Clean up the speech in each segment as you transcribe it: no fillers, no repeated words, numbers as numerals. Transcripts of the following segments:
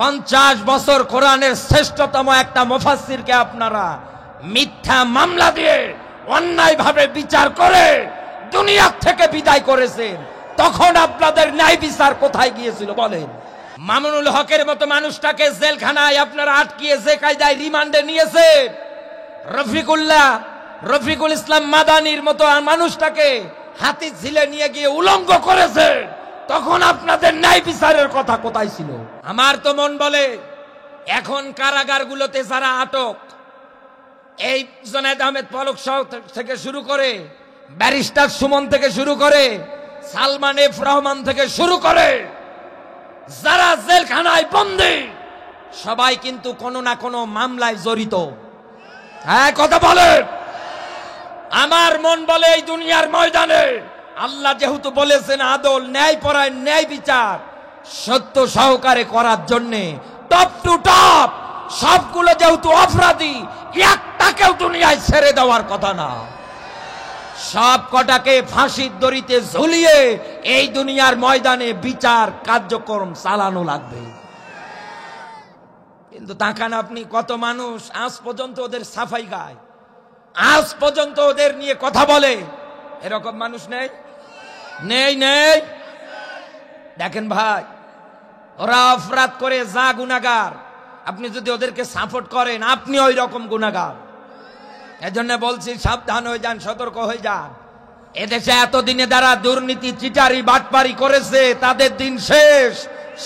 50 বছর কোরআনের শ্রেষ্ঠতম একটা মুফাসসিরকে আপনারা মিথ্যা মামলা দিয়ে অন্যায়ভাবে বিচার করে দুনিয়া থেকে বিদায় করেছেন, তখন আপনাদের ন্যায় বিচার কোথায় গিয়েছিল বলেন? মামুনুল হকের মতো মানুষটাকে জেলখানায় আপনারা আটকিয়ে যে কায়দায় রিমান্ডে নিয়েছেন, রফিকুল ইসলাম মাদানির মতো মানুষটাকে হাতির ঝিলে নিয়ে গিয়ে উলঙ্গ করেছে, তখন আপনাদের ন্যায় বিচারের কথা কোথায় ছিল? আমার তো মন বলে এখন কারাগারগুলোতে যারা আটক, এই জুনায়েদ আহমেদ পলক থেকে শুরু করে ব্যারিস্টার সুমন থেকে শুরু করে সালমান এফ রহমান থেকে শুরু করে যারা জেলখানায় বন্দী, সবাই কিন্তু কোনো না কোনো মামলায় জড়িত। হ্যাঁ, কথা বলে। আমার মন বলে এই দুনিয়ার ময়দানে আল্লাহ যেহেতু বলেছেন আদল, ন্যায় পরায়ণ, ন্যায় বিচার সত্য সহকারে করার জন্য টপ টু টপ সবগুলো যেহেতু অপরাধী, একটাকেও দুনিয়ায় ছেড়ে দেওয়ার কথা না, সব কটাকে ফাঁসির দড়িতে ঝুলিয়ে এই দুনিয়ার ময়দানে বিচার কার্যক্রম চালানো লাগবে। কিন্তু তাকান আপনি, কত মানুষ আজ পর্যন্ত ওদের সাফাই গায়, আজ পর্যন্ত ওদের নিয়ে কথা বলে, এরকম মানুষ নেই? নেই নেই। দেখেন ভাই, ওরা অপরাধ করে যা গুনাহগার, আপনি যদি ওদেরকে সাপোর্ট করেন আপনি ওই রকম গুনাহগার। এজন্য বলছি সাবধান হয়ে যান, সতর্ক হয়ে যান। এদেশে এতদিনে যারা দুর্নীতি, চিটারি, বাটপারি করেছে তাদের দিন শেষ।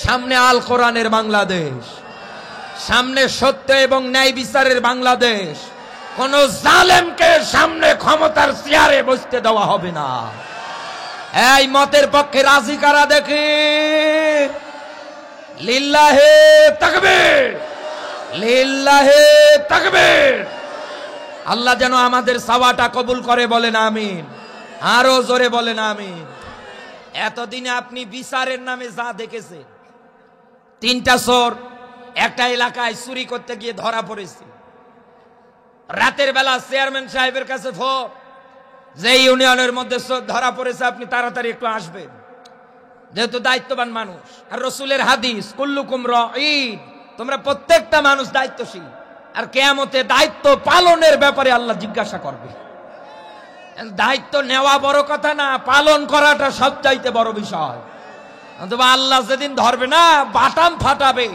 সামনে আল কোরআনের বাংলাদেশ, সামনে সত্য এবং ন্যায় বিচারের বাংলাদেশ। কোন জালেমকে সামনে ক্ষমতার চেয়ারে বসতে দেওয়া হবে না। এই মতের পক্ষে রাজি কারা দেখি? লিল্লাহে তাকবীর, লিল্লাহে তাকবীর। আল্লাহ যেন আমাদের সাওয়াটা কবুল করে, বলেন আমিন। আরো জোরে বলেন আমিন। এতদিনে আপনি বিচারের নামে যা দেখেছেন, 3টা চোর একটা এলাকায় চুরি করতে গিয়ে ধরা পড়েছে। রাতের বেলা চেয়ারম্যান সাহেবের কাছে ফোন, যে ইউনিয়নের মধ্যে চোর ধরা পড়েছে আপনি তাড়াতাড়ি একটু আসবেন, যেহেতু দায়িত্ববান মানুষ। আর রাসূলের হাদিস, কুল্লুকুম রাঈন, তোমরা প্রত্যেকটা মানুষ দায়িত্বশীল, আর কিয়ামতে দায়িত্ব পালনের ব্যাপারে আল্লাহ জিজ্ঞাসা করবে। দায়িত্ব নেওয়া বড় কথা না, পালন করাটা সবচাইতে বড় বিষয়। অথবা আল্লাহ যেদিন ধরবে না, বাটাম ফাটাবে।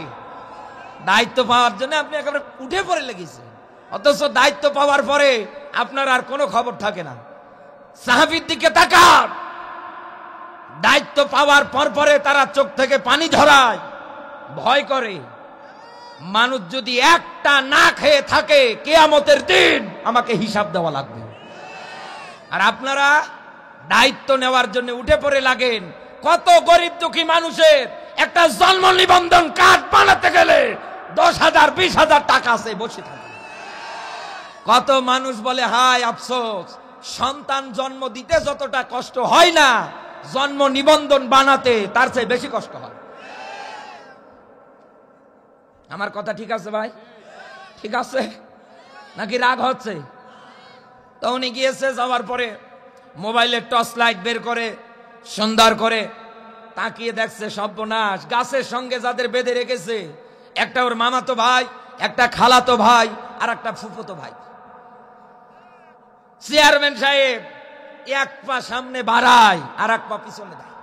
দায়িত্ব পাওয়ার জন্য আপনি একেবারে উঠে পড়ে লেগেছেন, অথচ দায়িত্ব পাওয়ার পরে আপনার আর কোনো খবর থাকে না। সাহাবীর দিকে তাকান, দায়িত্ব পাওয়ার পরে তারা চোখ থেকে পানি ঝরায়, ভয় করে। মানুষ যদি একটা না খেয়ে থাকে, কিয়ামতের দিন আমাকে হিসাব দেওয়া লাগবে। আর আপনারা দায়িত্ব নেওয়ার জন্য উঠে পড়ে লাগেন। কত গরিব দুঃখী মানুষের একটা জন্ম নিবন্ধন কার্ড বানাতে গেলে 10,000 20,000 টাকা আছে, বসে থাকে। কত মানুষ বলে হায় আফসোস, সন্তান জন্ম দিতে যতটা কষ্ট হয় না, জন্ম নিবন্ধন বানাতে তার চেয়ে বেশি কষ্ট হয়। আমার কথা ঠিক আছে ভাই? ঠিক আছে নাকি রাগ হচ্ছে? তো উনি গিয়েছে, যাওয়ার পরে মোবাইলের টর্চ লাইট বের করে সুন্দর করে তাকিয়ে দেখছে, সর্বনাশ, গাছের সঙ্গে যাদের বেঁধে রেখেছে, একটা ওর মামাতো ভাই, একটা খালাতো ভাই, আর একটা ফুফুতো ভাই। চেয়ারম্যান সাহেব এক পা সামনে বাড়ায় আর এক পা পিছনে দেয়।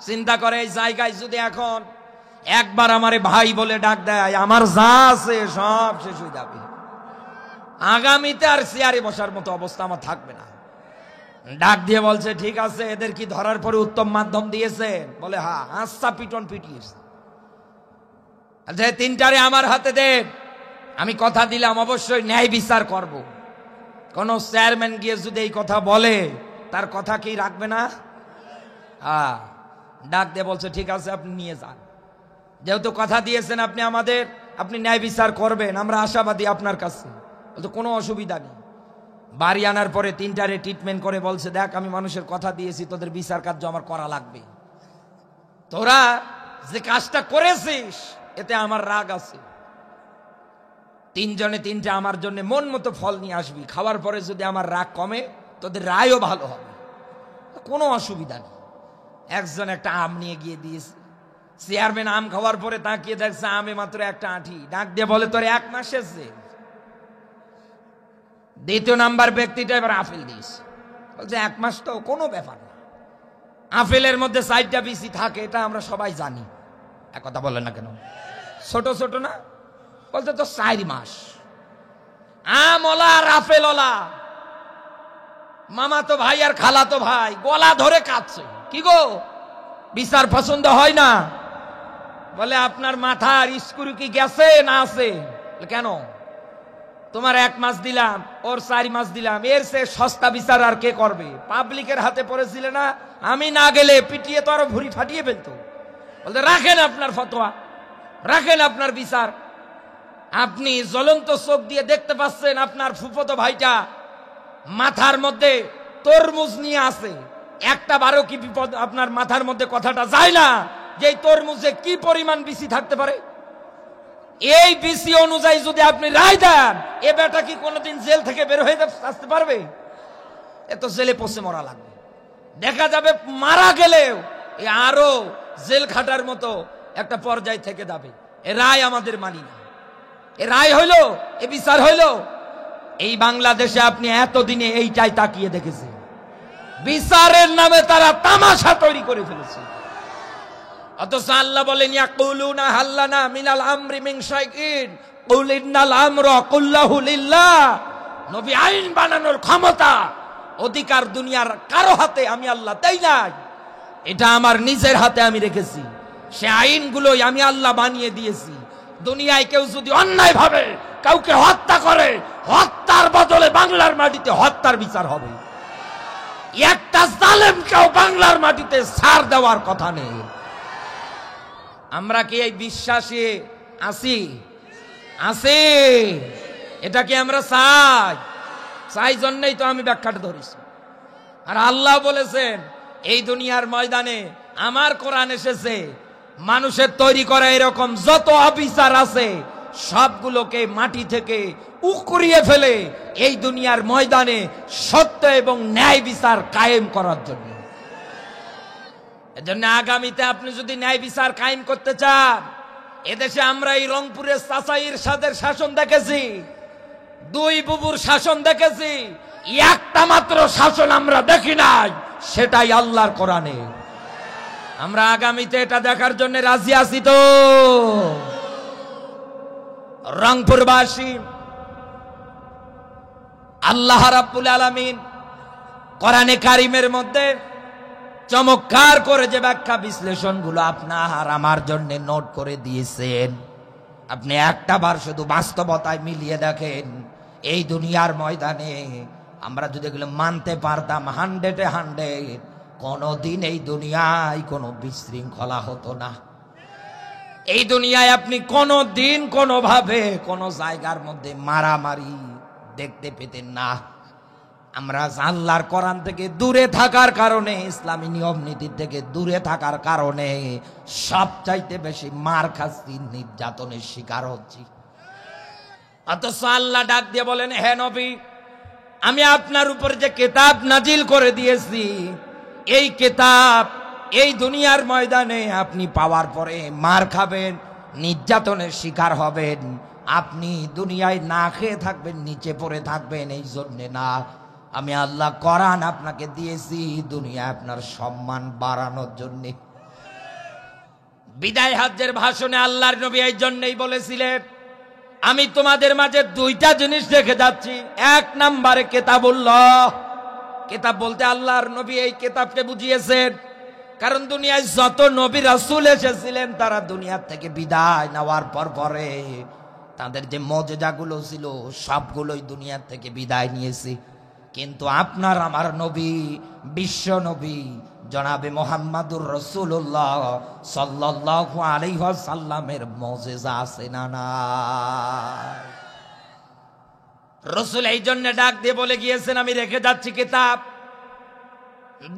চিন্তা করে এই জায়গায় যদি এখন একবার আমারে ভাই বলে ডাক দেয়, আমার যা আছে সব শেষ হয়ে যাবে। আগামীতে আর চেয়ারে বসার মতো অবস্থা আমার থাকবে না। ডাক দিয়ে বলছে, ঠিক আছে, এদের কি ধরার পরে উত্তম মাধ্যম দিয়েছেন? বলে হ্যাঁ, আচ্ছা, পিটন পিটিয়েছে। আচ্ছা, 3টারে আমার হাতে দেন, আমি কথা দিলাম অবশ্যই ন্যায় বিচার করব। কোন চেয়ারম্যান গিয়ে যদি এই কথা বলে, তার কথা কি রাখবে না? হ্যাঁ। ডাক দিয়ে বলছে, ঠিক আছে, আপনি নিয়ে যান, যেহেতু কথা দিয়েছেন আপনি ন্যায় বিচার করবেন, আমরা আশাবাদী আপনার কাছে। বলছে কোনো অসুবিধা নেই। বাড়ি আনার পরে 3টারে ট্রিটমেন্ট করে বলছে, দেখ, আমি মানুষের কথা দিয়েছি, তোদের বিচার কার্য আমার করা লাগবে। তোরা যে কাজটা করেছিস এতে আমার রাগ আছে। 3জনে 3টা আমার জন্য মন মতো ফল নিয়ে আসবি, খাওয়ার পরে যদি আমার রাগ কমে তোদের রায়ও ভালো হবে, কোনো অসুবিধা নেই। একজন একটা আম নিয়ে গিয়ে দিয়েছে, চেয়ারম্যান আম খাওয়ার পরে তাকিয়ে দেখছে আমে মাত্র একটা আঁঠি, ডাক দিয়ে বলে তোর 1 মাস এসছে। দ্বিতীয় নাম্বার ব্যক্তিটা এবার আপেল দিস, বলছে 1 মাস তো কোনো ব্যাপার না, আপেলের মধ্যে 4টা বিচি থাকে, এটা আমরা সবাই জানি। এক কথা বলে না কেন, ছোট ছোট না? বলতে তো 4 মাস। আমওয়ালা আর আপেলওয়ালা মামা তো ভাই আর খালা তো ভাই গলা ধরে কাঁদছে, কি গো বিচার পছন্দ হয় না? বলে আপনার মাথার স্ক্রু কি গেছে না আছে? কেন? তোমার 1 মাস দিলাম, ওর 4 মাস দিলাম, এর সে সস্তা বিচার আর কে করবে? পাবলিকের হাতে পড়েছিলে না, আমি না গেলে পিটিয়ে তো আরো ভুঁড়ি ফাটিয়ে ফেলতো। বলতে রাখেন আপনার ফতোয়া, রাখেন আপনার বিচার। আপনি জ্বলন্ত চোখ দিয়ে দেখতে পাচ্ছেন আপনার ফুফতো ভাইটা মাথার মধ্যে তরমুজ নিয়ে আসে, একটা বারো কি বিপদ আপনার মাথার মধ্যে কথাটা যায় না যে এই তরমুজে কি পরিমাণ বিচি থাকতে পারে? এই বিসি অনুযায়ী যদি আপনি রায় দেন, এ বেটা কি কোনোদিন জেল থেকে বের হয়ে আসতে পারবে? এত জেলে পচে মরা লাগবে। দেখা যাবে মারা গেলেও আরো জেল খাটার মতো একটা পর্যায় থেকে যাবে। এ রায় আমাদের মানি না। এ রায় হইলো, এ বিচার হইলো। এই বাংলাদেশে আপনি এতদিনে এইটাই তাকিয়ে দেখেছেন, বিচারের নামে তারা তামাশা তৈরি করে ফেলেছে। অথচ আল্লাহ বলেন ইয়াকুলুনা হাল্লানা মিনাল আমরি মিন শাইইন কুল ইন্নাল আমরা কুল্লাহু লিল্লাহ। নবী আইন বানানোর ক্ষমতা অধিকার দুনিয়ার কারো হাতে আমি আল্লাহ দেই নাই, এটা আমার নিজের হাতে আমি রেখেছি। সে আইনগুলোই আমি আল্লাহ বানিয়ে দিয়েছি। দুনিয়ায় কেউ যদি অন্যায় ভাবে কাউকে হত্যা করে, হত্যার বদলে বাংলার মাটিতে হত্যার বিচার হবে। একটা জালেমকেও বাংলার মাটিতে ছাড় দেওয়ার কথা নেই। আমরা কি এই বিশ্বাসে আছি? আছি? এটা কি আমরা চাই? চাই জন্যই তো আমি ব্যাখ্যাটা ধরেছি। আর আল্লাহ বলেছেন এই দুনিয়ার ময়দানে আমার কোরআন এসেছে, মানুষের তৈরি করা এরকম যত অবিচার আছে সবগুলোকে মাটি থেকে উকড়িয়ে ফেলে এই দুনিয়ার ময়দানে সত্য এবং ন্যায় বিচার কায়েম করার জন্য। এজন্য আগামীতে আপনি যদি ন্যায় বিচার কায়েম করতে চান, এদেশে আমরা এই রংপুরের চাচা ইরশাদের শাসন দেখেছি, 2 বুবুর শাসন দেখেছি, একটা মাত্র শাসন আমরা দেখি নাই, সেটাই আল্লাহর কোরআনে। আমরা আগামীতে এটা দেখার জন্য রাজি আছি তো? রংপুরবাসী আল্লাহ রাব্বুল আলামিন কোরআনে কারিমের মধ্যে চমৎকার করে যে ব্যাখ্যা বিশ্লেষণ গুলো আপনার আমার জন্য নোট করে দিয়েছেন, আপনি একটা বার শুধু বাস্তবতায় মিলিয়ে দেখেন। এই দুনিয়ার ময়দানে আমরা যদি এগুলো মানতে পারতাম 100-এ 100, কোনদিন এই দুনিয়ায় কোনো বিশৃঙ্খলা হতো না। এই দুনিয়ায় আপনি কোনদিন কোনোভাবে কোনো জায়গার মধ্যে মারামারি দেখতে পেতেন না। আমরা আল্লাহর কোরআন থেকে দূরে থাকার কারণে, ইসলামী নিয়ম নীতি থেকে দূরে থাকার কারণে সবচাইতে বেশি মার খাচ্ছি, নির্যাতনের শিকার হচ্ছি। অথচ আল্লাহ ডাক দিয়ে বলেন, হে নবী, আমি আপনার উপর যে কিতাব নাজিল করে দিয়েছি, এই কিতাব এই দুনিয়ার ময়দানে আপনি পাওয়ার পরে মার খাবেন, নির্যাতনের শিকার হবেন। আপনি দুনিয়ায় না খেয়ে থাকবেন, নিচে পড়ে থাকবেন, এই জন্যে না। আমি আল্লাহ কোরআন আপনাকে দিয়েছি দুনিয়ায় আপনার সম্মান বাড়ানোর জন্য। বিদায় হজ্জের ভাষণে আল্লাহর নবী এই জন্যই বলেছিলেন, আমি তোমাদের মাঝে 2টা জিনিস রেখে যাচ্ছি। 1 নম্বরে কিতাবুল্লাহ। কিতাব বলতে আল্লাহর নবী এই কিতাবকে বুঝিয়েছেন, কারণ দুনিয়ায় যত নবী রাসূল এসেছিলেন তারা দুনিয়া থেকে বিদায় নেওয়ার পরে তাদের যে মুজিজাগুলো ছিল সবগুলোই দুনিয়া থেকে বিদায় নিয়েছে। কিন্তু আপনার আমার নবী, বিশ্ব নবী জনাবে মুহাম্মাদুর রাসূলুল্লাহ সাল্লাল্লাহু আলাইহি ওয়াসাল্লামের মুজিজা আছে না নাই? রাসূল এই জন্য ডাক দিয়ে বলে গিয়েছেন, আমি রেখে যাচ্ছি কিতাব।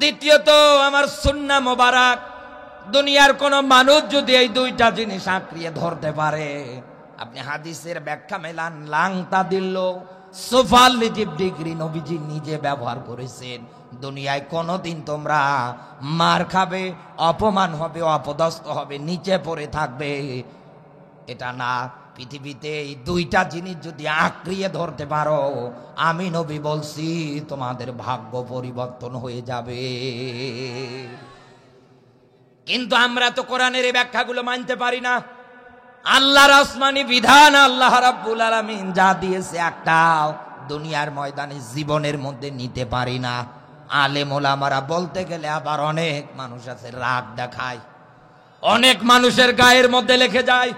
দ্বিতীয়ত আমার সুন্নাহ মোবারক। দুনিয়ার কোন মানুষ যদি এই 2টা জিনিস আঁকড়িয়ে ধরতে পারে, আপনি হাদিসের ব্যাখ্যা মেলান, লাংতা দিল সুফাল ডিগ্রি নবীজি নিজে ব্যবহার করেছেন, দুনিয়ায় কোনোদিন তোমরা মার খাবে, অপমান হবে, অপদস্থ হবে, নিচে পড়ে থাকবে, এটা না। পৃথিবীতে এই দুইটা জিনিস যদি আঁকড়িয়ে ধরতে পারো, আমি নবী বলছি তোমাদের ভাগ্য পরিবর্তন হয়ে যাবে। কিন্তু আমরা তো কোরআনের এই ব্যাখ্যাগুলো মানতে পারি না। আল্লাহর আসমানি বিধান আল্লাহ রাব্বুল আলামিন যা দিয়েছে একটাও দুনিয়ার ময়দানে জীবনের মধ্যে নিতে পারি না। আলেম ওলামারা বলতে গেলে আবার অনেক মানুষ আছে রাগ দেখায়, অনেক মানুষের গায়ের মধ্যে লেখে যায়।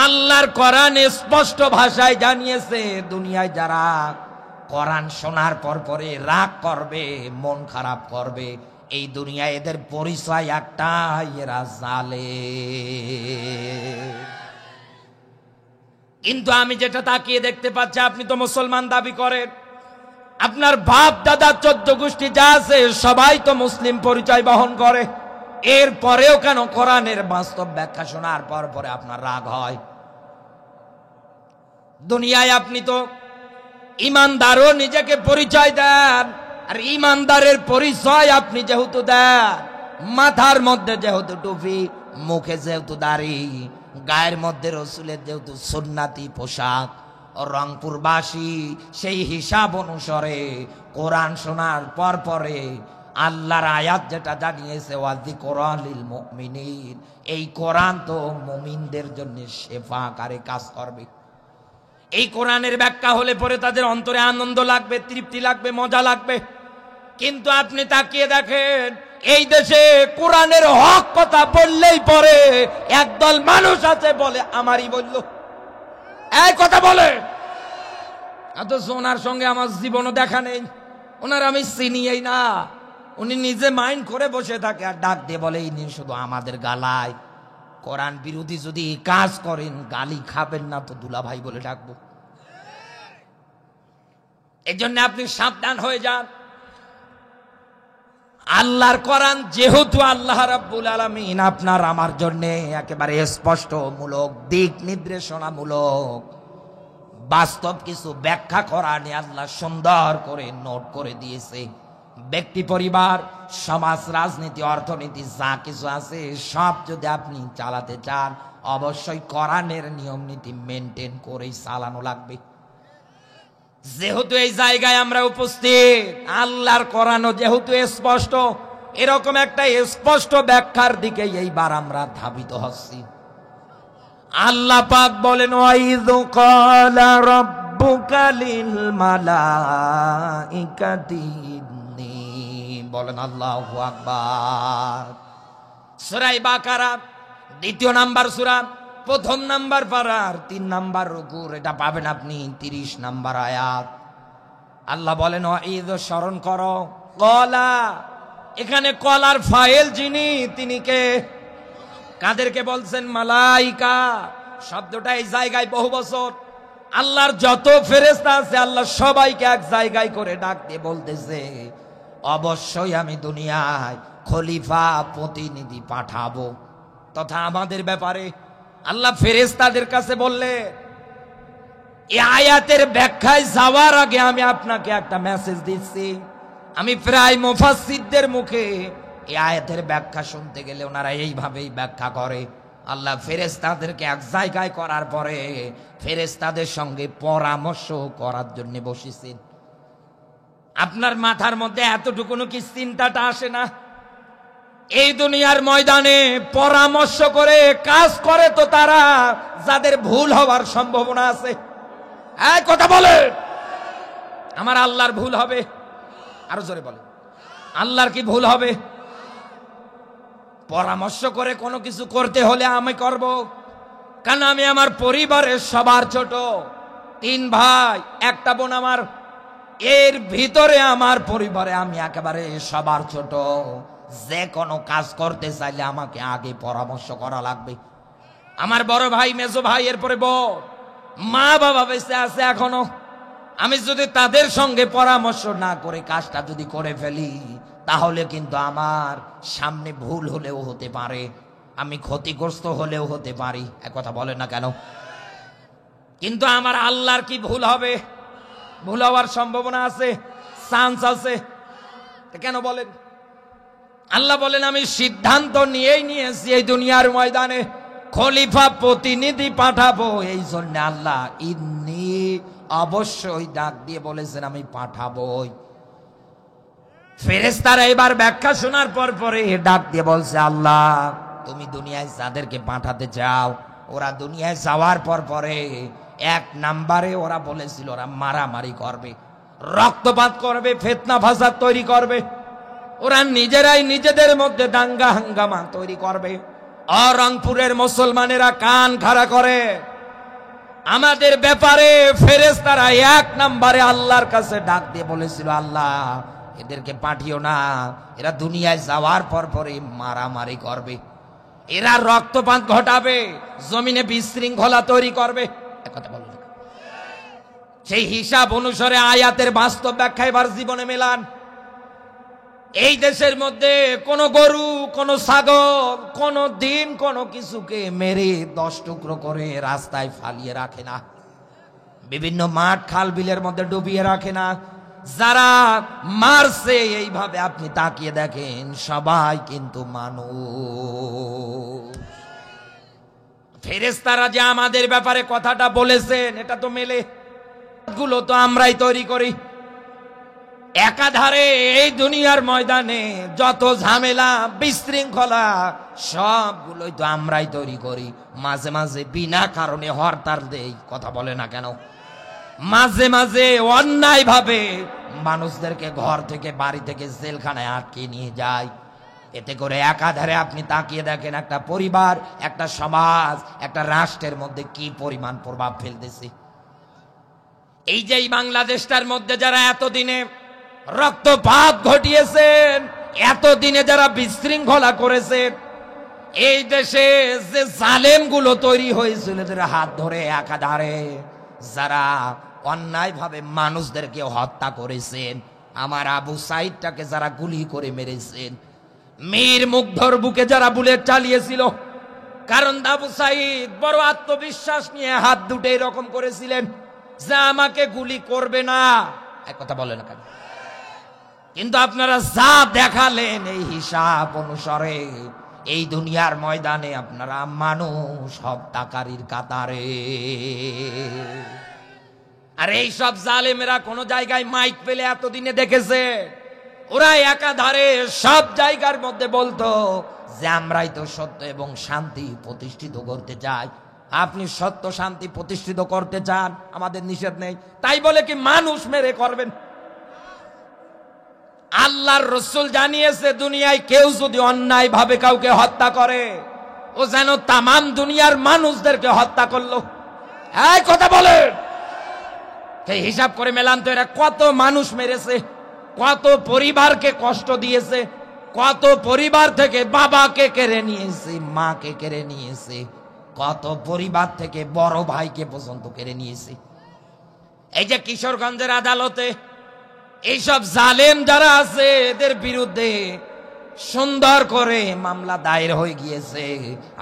আল্লাহর কোরআন স্পষ্ট ভাষায় জানিয়েছে, দুনিয়ায় যারা কোরআন শোনার পর পরে রাগ করবে, মন খারাপ করবে, এই দুনিয়ায় এদের পরিচয় একটাই, এরা জালেম। কিন্তু আমি যেটা তাকিয়ে দেখতে পাচ্ছি, আপনি তো মুসলমান দাবি করেন, আপনার বাপ দাদা 14 গোষ্ঠী যা আছে সবাই তো মুসলিম পরিচয় বহন করে, এরপরেও কেন কোরআনের বাস্তব ব্যাখ্যা শোনার পর পরে আপনার রাগ হয়? দুনিয়ায় আপনি তো ইমানদারও নিজেকে পরিচয় দেন, আর ইমানদারের পরিচয় আপনি যেহেতু দেন, মাথার মধ্যে যেহেতু টুপি, মুখে যেহেতু দাড়ি, গায়ের মধ্যে রসুলের যেহেতু সুন্নাতি পোশাক, রংপুরবাসী সেই হিসাব অনুসারে কোরআন শোনার পর পরে আল্লাহর আয়াত যেটা জানিয়েছে ওয়াযিকরা লিল মুমিনিন, এই কোরআন তো মুমিনদের জন্য শেফাকারে কাজ করবে। এই কোরআনের ব্যাখ্যা হলে পরে তাদের অন্তরে আনন্দ লাগবে, তৃপ্তি লাগবে, মজা লাগবে। কিন্তু আপনি তাকিয়ে দেখেন, এই দেশে কোরআনের হক কথা বললেই পরে একদল মানুষ আছে বলে আমারই বলল, এই কথা বলে, অথচ ওনার সঙ্গে আমার জীবনও দেখা নেই, ওনার আমি চিনিই না। উনি নিজে মাইন্ড করে বসে থাকে আর ডাক দিয়ে বলে ইনি শুধু আমাদের গালায়। কোরআন বিরোধী যদি কাজ করেন গালি খাবেন না তো দুলাভাই বলে ডাকবো। এই জন্য আপনি সাবধান হয়ে যান। আল্লাহর কোরআন যেহেতু আল্লাহ রাব্বুল আলামিন আপনার আমার জন্য একেবারে স্পষ্ট মূলক, দিক নির্দেশনামূলক, বাস্তব কিছু ব্যাখ্যা কোরআনে আল্লাহ সুন্দর করে নোট করে দিয়েছে। ব্যক্তি, পরিবার, সমাজ, রাজনীতি, অর্থনীতি যা কিছু আছে সব যদি আপনি চালাতে চান, অবশ্যই কোরআনের নিয়ম নীতি মেনটেন করেই চালানো লাগবে। যেহেতু এই জায়গায় আমরা উপস্থিত, আল্লাহর কোরআনও যেহেতু স্পষ্ট, এরকম একটা স্পষ্ট ব্যাখ্যার দিকে এইবার আমরা ধাবিত হচ্ছি। আল্লাহ পাক বলেন, ওয়াইয ক্বালা রাব্বুকা লিল মালাইকাতি, বলেন আল্লাহু আকবার। সূরা বাকারা 2 নাম্বার সূরা, 1 নাম্বার পারার 3 নাম্বার রুকু, এটা পাবেন আপনি 30 নাম্বার আয়াত। আল্লাহ বলেন, ওয়াইয, স্মরণ করো, ক্বালা, এখানে কলার ফাইল যিনি, তিনি কে? কাদেরকে বলছেন? মালাইকা। শব্দটা এই জায়গায় বহু বছর আল্লাহর যত ফেরেশতা আছে আল্লাহ সবাইকে এক জায়গায় করে ডাক দিয়ে বলতেছে, অবশ্যই আমি দুনিয়ায় খলিফা, প্রতিনিধি পাঠাবো। তথা আমাদের ব্যাপারে আল্লাহ ফেরেশতাদের কাছে বললে, এই আয়াতের ব্যাখ্যায় যাওয়ার আগে আমি আপনাকে একটা মেসেজ দিচ্ছি। আমি প্রায় মুফাসসিরদের মুখে এই আয়াতের ব্যাখ্যা শুনতে গেলে ওনারা এইভাবেই ব্যাখ্যা করে, আল্লাহ ফেরেশতাদেরকে এক জায়গায় করার পরে ফেরেশতাদের সঙ্গে পরামর্শ করার জন্য বসেছেন। আপনার মাথার মধ্যে এতটুকুনো কি চিন্তাটা আসে না? এই দুনিয়ার ময়দানে পরামর্শ করে কাজ করে তো তারা যাদের ভুল হওয়ার সম্ভাবনা আছে। এই কথা বলে, আমার আল্লাহর ভুল হবে? আরো জোরে বলে, আল্লাহর কি ভুল হবে? পরামর্শ করে কোনো কিছু করতে হলে আমি করব, কারণ আমি আমার পরিবারের সবার ছোট, 3 ভাই 1টা বোন আমার, এর ভিতরে আমার পরিবারে আমি একেবারে সবার ছোট। যে কোনো কাজ করতে চাইলে আমাকে আগে পরামর্শ করা লাগবে। আমার বড় ভাই, মেজো ভাই, এরপরে বোন, মা বাবা বেঁচে আছে এখনো। আমি যদি তাদের সঙ্গে পরামর্শ না করে কাজটা যদি করে ফেলি, তাহলে কিন্তু আমার সামনে ভুল হলেও হতে পারে, আমি ক্ষতিগ্রস্ত হলেও হতে পারি। এক কথা বলেন না কেন? কিন্তু আমার আল্লাহর কি ভুল হবে? ভুল হওয়ার সম্ভাবনা আছে, চান্স আছে। কেন বলেন? আল্লাহ বলেন আমি সিদ্ধান্ত নিয়েই নিয়েছি এই দুনিয়ার ময়দানে খলিফা প্রতিনিধি পাঠাবো। এই জন্য আল্লাহ ইন্নী অবশ্যই ডাক দিয়ে বলেছেন আমি পাঠাবোই। ফেরেশতারা এবার ব্যাখ্যা শোনার পরে ডাক দিয়ে বলছে আল্লাহ তুমি দুনিয়ায় যাদেরকে পাঠাতে চাও ওরা দুনিয়ায় যাওয়ার পরে এক নাম্বারে ওরা বলেছিল ওরা মারামারি করবে, রক্তপাত করবে, ফিতনা ফাসাদ তৈরি করবে, ওরা নিজেরাই নিজেদের মধ্যে দাঙ্গা হাঙ্গামা তৈরি করবে। রংপুরের মুসলমানেরা কান খাড়া করে আমাদের ব্যাপারে ফেরেশতারা এক নাম্বারে আল্লাহর কাছে ডাক দিয়ে বলেছিল আল্লাহ এদেরকে পাঠিও না, এরা দুনিয়ায় যাওয়ার পরে মারামারি করবে, এরা রক্তপাত ঘটাবে, জমিনে বিশৃঙ্খলা তৈরি করবে। কথা বলুন, সেই হিসাব অনুসারে আয়াতের বাস্তব ব্যাখ্যা এবার জীবনে মেলান। এই দেশের মধ্যে কোন গরু, কোন ছাগল, কোন দিন কোন কিছুকে মেরে 10 টুকরো করে রাস্তায় ফালিয়ে রাখে না, বিভিন্ন মাঠ খাল বিলের মধ্যে ডুবিয়ে রাখে না। যারা মারছে এইভাবে আপনি তাকিয়ে দেখেন সবাই কিন্তু মানুষ। ফেরেশতারা যে আমাদের ব্যাপারে কথাটা বলেছেন এটা তো মেলে, গুলো তো আমরাই তৈরি করি। একাধারে এই দুনিয়ার ময়দানে যত ঝামেলা বিশৃঙ্খলা সবগুলোই তো আমরাই তৈরি করি। মাঝে মাঝে বিনা কারণে হরতাল দেই, কথা বলে না কেন? মাঝে মাঝে অন্যায় ভাবে মানুষদেরকে ঘর থেকে বাড়ি থেকে জেলখানায় আটকে নিয়ে যায়। এতে করে একাধারে আপনি তাকিয়ে দেখেন একটা পরিবার, একটা সমাজ, একটা রাষ্ট্রের মধ্যে কি পরিমাণ প্রভাব ফেলতেছে। এই যে বাংলাদেশটার মধ্যে যারা এতদিনে রক্তপাত ঘটিয়েছেন, এতদিনে যারা বিশৃঙ্খলা করেছে, এই দেশে যে জালেম গুলো তৈরি হয়েছিল এদের হাত ধরে একাধারে যারা অন্যায় ভাবে মানুষদেরকে হত্যা করেছেন, আমার আবু সাইদটাকে যারা গুলি করে মেরেছেন, মীর মুগ্ধর বুকে যারা বুলেট চালিয়েছিল, কারণ আবু সাইদ বড় আত্মবিশ্বাস নিয়ে হাত দুটো এরকম করেছিলেন যে আমাকে গুলি করবে না, এক কথা বলে না কেন? কিন্তু আপনারা যা দেখালেন এই হিসাব অনুসারে এই দুনিয়ার ময়দানে আপনারা মানুষ হত্যাকারীর কাতারে। আর এই সব জালেমেরা কোন জায়গায় মাইক পেলে এতদিনে দেখেছে? ওরা একাধারে সব জায়গার মধ্যে বলতো যে আমরাই তো সত্য এবং শান্তি প্রতিষ্ঠিত করতে চাই। আপনি সত্য শান্তি প্রতিষ্ঠিত করতে চান, আমাদের নিষেধ নেই, তাই বলে কি মানুষ মেরে করবেন? আল্লাহর রাসূল জানিয়েছে দুনিয়ায় কেউ যদি অন্যায় ভাবে কাউকে হত্যা করে ও যেন তামাম দুনিয়ার মানুষদেরকে হত্যা করলো। এই কথা বলেন, সেই হিসাব করে মেলান তো এরা কত মানুষ মেরেছে, কত পরিবারকে কষ্ট দিয়েছে, কত পরিবার থেকে বাবাকে কেড়ে নিয়েছে, মাকে কেড়ে নিয়েছে, কত পরিবার থেকে বড় ভাইকে পর্যন্ত কেড়ে নিয়েছে। এই যে কিশোরগঞ্জের আদালতে এইসব জালেম যারা আছে এদের বিরুদ্ধে সুন্দর করে মামলা দায়ের হয়ে গিয়েছে।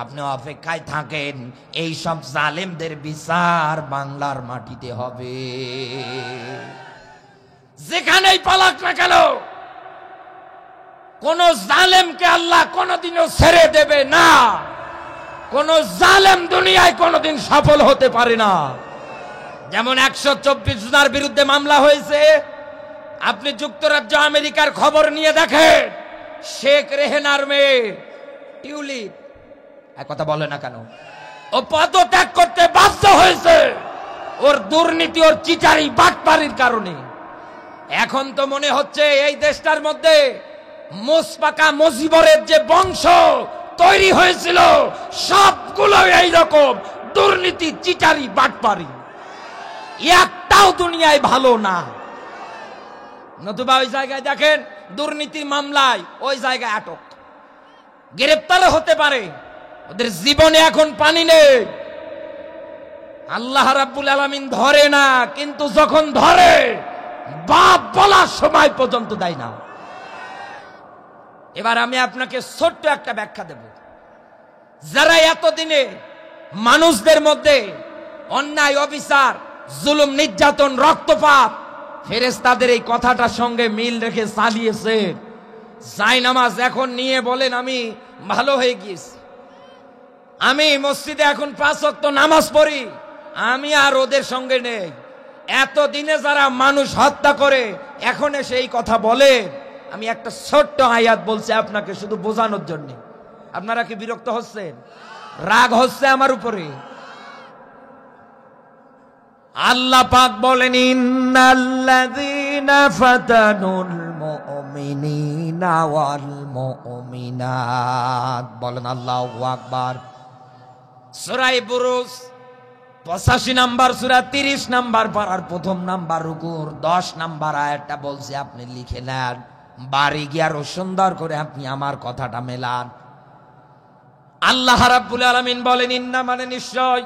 আপনি অপেক্ষায় থাকেন, এই সব জালেমদের বিচার বাংলার মাটিতে হবে। যেখানেই পালাক না কেন কোন জালেমকে আল্লাহ কোনদিনও ছেড়ে দেবে না। কোন জালেম দুনিয়ায় কোনদিন সফল হতে পারে না। যেমন 124 জনের বিরুদ্ধে মামলা হয়েছে, আপনি যুক্তরাজ্য আমেরিকার খবর নিয়ে দেখেন, শেখ রেহেনার মেয়ে টিউলিপ, এক কথা বলে না কেন, ও পদত্যাগ করতে বাধ্য হয়েছে ওর দুর্নীতি, ওর চিটারি বাটপারির কারণে। এখন তো মনে হচ্ছে এই দেশটার মধ্যে মুসপাকা মুজিবরের যে বংশ তৈরি হয়েছিল সবগুলো এইরকম দুর্নীতি, চিটারি, বাটপারি, একটাও দুনিয়ায় ভালো না। নতুবা ওই জায়গায় দেখেন দুর্নীতির মামলায় ওই জায়গায় আটক, গ্রেপ্তারও হতে পারে, ওদের জীবনে এখন পানি নেই। আল্লাহ রাব্বুল আলামিন ধরে না, কিন্তু যখন ধরে বাপ বলার সময় পর্যন্ত দেয় না। এবার আমি আপনাকে ছোট্ট একটা ব্যাখ্যা দেব। যারা এতদিনে মানুষদের মধ্যে অন্যায়, অবিচার, জুলুম, নির্যাতন, রক্তপাত ফেরেশতাদের এই কথাটার সঙ্গে মিল রেখে চালিয়েছে। জায়নামাজ এখন নিয়ে বলেন আমি ভালো হয়ে গিয়েছি, আমি মসজিদে এখন 5 ওয়াক্ত নামাজ পড়ি, আমি আর ওদের সঙ্গে নেই। এতদিনে যারা মানুষ হত্যা করে এখন এসে এই কথা বলে। আমি একটা ছোট্ট আয়াত বলছি আপনাকে শুধু বোঝানোর জন্য। আপনারা কি বিরক্ত হচ্ছেন? রাগ হচ্ছে আমার উপরে? আল্লাহ পাক বলেন ইন্নাল্লাযীনা ফাতানুল মুমিনিনা ওয়াল মুমিনাত, বলেন আল্লাহু আকবার। সূরা বুরুজ 85 নাম্বার সূরা 30 নাম্বার পারার 1ম নাম্বার রুকুর 10 নাম্বার আয়াতটা বলছি, আপনি লিখে নেন, বাড়ি গিয়ে আরো সুন্দর করে আপনি আমার কথাটা মেলান। আল্লাহ রাব্বুল আলামিন বলেন ইন্না মানে নিশ্চয়,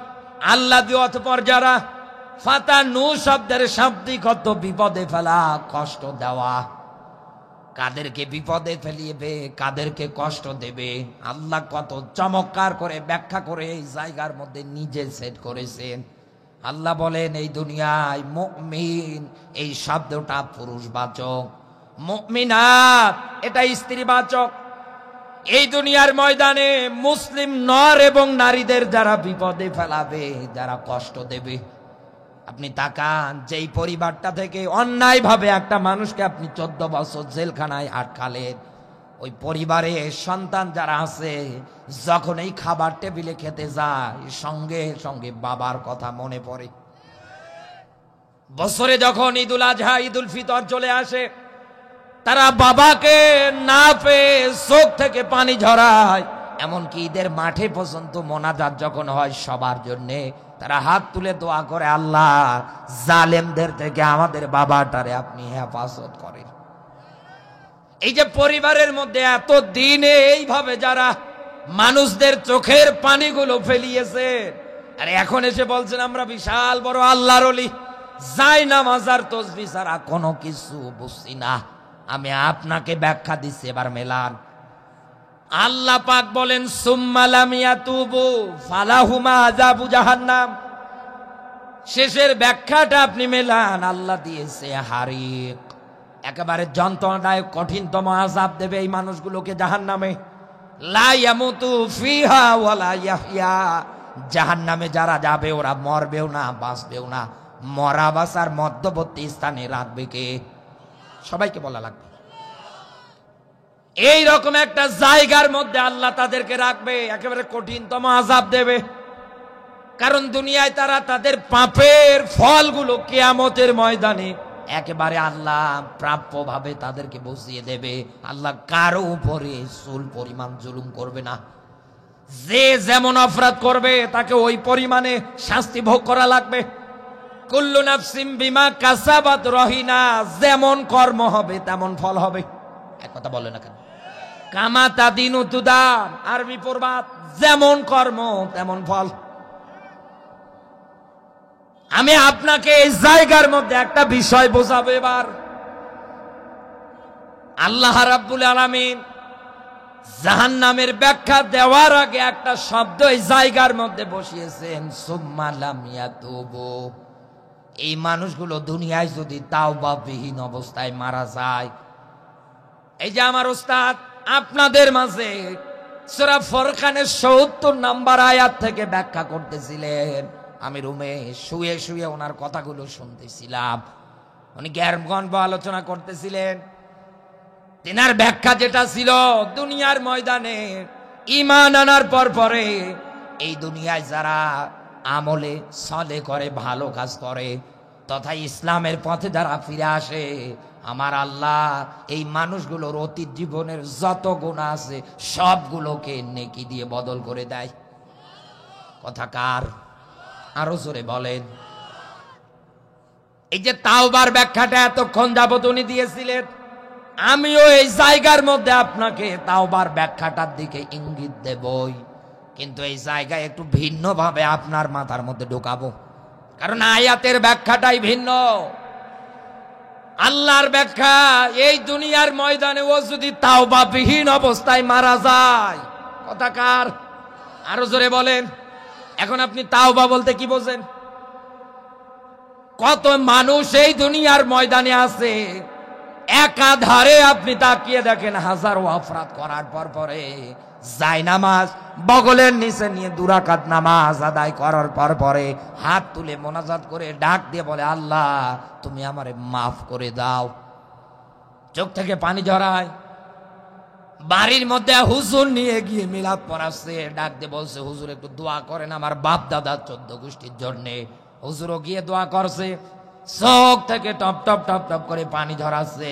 আল্লাহ দিয়ে অতঃপর যারা, ফাতানু শব্দের শাব্দিক অর্থ বিপদে ফেলা, কষ্ট দেওয়া। কাদেরকে বিপদে ফেলিবে, কাদেরকে কষ্ট দেবে, আল্লাহ কত চমৎকার করে ব্যাখ্যা করে এই জায়গার মধ্যে নিজে সেট করেছেন। আল্লাহ বলেন এই দুনিয়ায় মুমিন এই শব্দটা পুরুষবাচক, মুমিনাত এটা স্ত্রীবাচক। এই দুনিয়ার ময়দানে মুসলিম নর এবং নারীদের যারা বিপদে ফেলাবে, যারা কষ্ট দেবে, আপনি তাকান যেই পরিবারটা থেকে অন্যায় ভাবে একটা মানুষকে আপনি 14 বছর জেলখানায় আটকালেন, ওই পরিবারে সন্তান যারা আছে যখন এই খাবার টেবিলে খেতে যায় সঙ্গে সঙ্গে বাবার কথা মনে পড়ে। বছরে যখন ঈদুল আজহা ঈদুল ফিতর চলে আসে, তারা বাবাকে না পেয়ে চোখ থেকে পানি ঝরায়। এমনকি ঈদের মাঠে পর্যন্ত মোনাজাত যখন হয় সবার জন্যে, তারা হাত তুলে দোয়া করে, আল্লাহ জালেমদের থেকে আমাদের বাবাটারে আপনি হেফাজত করেন। এই যে পরিবারের মধ্যে এত দিনে এইভাবে যারা মানুষদের চোখের পানিগুলো ফেলিয়েছে, আর এখন এসে বলছেন আমরা বিশাল বড় আল্লাহর ওলি, জায়নামাজ আর তাসবিহ ছাড়া কোনো কিছু বুঝছি না। আমি আপনাকে ব্যাখ্যা দিচ্ছি, এবার মেলান। আল্লাহ পাক বলেন সুম্মা লাম ইয়াতুবু ফালাহুমা আযাবু জাহান্নাম। শেষের ব্যাখ্যাটা আপনি মেলান, আল্লাহ দিয়েছে হারিক, একেবারে যন্ত্রণাদায়ক কঠিনতম আযাব দেবে এই মানুষগুলোকে জাহান্নামে। লা ইয়ামুতু ফিহা ওয়ালা ইয়াহইয়া, জাহান্নামে যারা যাবে ওরা মরবেও না বাঁচবেও না, মরা বাঁচার মধ্যবর্তী স্থানে রাখবে কে? সবাইকে বলা লাগবে। এই রকম একটা জায়গার মধ্যে আল্লাহ তাদেরকে রাখবে, একেবারে কঠিনতম আযাব দেবে। কারণ দুনিয়ায় তারা তাদের পাপের ফলগুলো কিয়ামতের ময়দানে একেবারে আল্লাহ প্রাপ্য ভাবে তাদেরকে বসিয়ে দেবে। আল্লাহ কারো উপরে চুল পরিমাণ জুলুম করবে না। যে যেমন অপরাধ করবে তাকে ওই পরিমাণে শাস্তি ভোগ করা লাগবে। কুল্লু নাফসিম বিমা কাসাবাত রহিনা, যেমন কর্ম হবে তেমন ফল হবে। এক কথা বলে না কেন? কামা তাদিনু তুদান, আরবি প্রবাদ, যেমন কর্ম তেমন ফল। আমি আপনাকে এই জায়গার মধ্যে একটা বিষয় বোঝাবো এবার। আল্লাহ রাব্বুল আলামিন জাহান্নামের ব্যাখ্যা দেওয়ার আগে একটা শব্দ এই জায়গার মধ্যে বসিয়েছেন, সুম্মা লাম ইয়াতুবু। এই মানুষগুলো দুনিয়ায় যদি তাওবাবিহীন অবস্থায় মারা যায়, এই যে আমার ওস্তাদ আপনাদের মাঝে সূরা ফুরকানের ৭০ নাম্বার আয়াত থেকে ব্যাখ্যা করতেছিলেন, আমি রুমে শুয়ে শুয়ে ওনার কথাগুলো শুনতেছিলাম। উনি জ্ঞানগর্ভ আলোচনা করতেছিলেন। তিনার ব্যাখ্যা যেটা ছিল, দুনিয়ার ময়দানে ঈমান আনার পরে এই দুনিয়ায় যারা আমলে সলে করে, ভালো কাজ করে, তথা ইসলামের পথে যারা ফিরে আসে, আমার আল্লাহ এই মানুষগুলোর অতীত জীবনের যত গুনাহ আছে সবগুলোকে নেকি দিয়ে বদল করে দেয়। কথা কার? আরো জোরে বলেন। এই যে তাওবার ব্যাখ্যাটা এতক্ষণ যাবত উনি দিয়েছিলেন, আমিও এই জায়গার মধ্যে আপনাকে তাওবার ব্যাখ্যাটার দিকে ইঙ্গিত দেবই, কিন্তু এই জায়গায় একটু ভিন্ন ভাবে আপনার মাথার মধ্যে ঢোকাবো। কারণ আয়াতের ব্যাখ্যাটাই ভিন্ন। আল্লাহর ব্যাখ্যা, এই দুনিয়ার ময়দানে ও যদি তাওবাবিহীন অবস্থায় মারা যায়। কথা কার? আরো জোরে বলেন। এখন আপনি তাওবা বলতে কি বোঝেন? কত মানুষ এই দুনিয়ার ময়দানে আছে, একাধারে আপনি তাকিয়ে দেখেন হাজারো অপরাধ করার পর পরে জায়নামাজ বগলের নিচে নিয়ে 2 রাকাত নামাজ আদায় করার পর পরে হাত তুলে মোনাজাত করে ডাক দিয়ে বলে, আল্লাহ তুমি আমারে মাফ করে দাও। চোখ থেকে পানি ঝরায়। বাড়ির মধ্যে হুজুর নিয়ে গিয়ে মিলাদ পড়াচ্ছে, ডাক দিয়ে বলছে, হুজুর একটু দোয়া করেন আমার বাপ দাদা 14 গোষ্ঠীর জন্যে। হুজুরও গিয়ে দোয়া করছে, চোখ থেকে টপ টপ টপ টপ করে পানি ঝরাচ্ছে।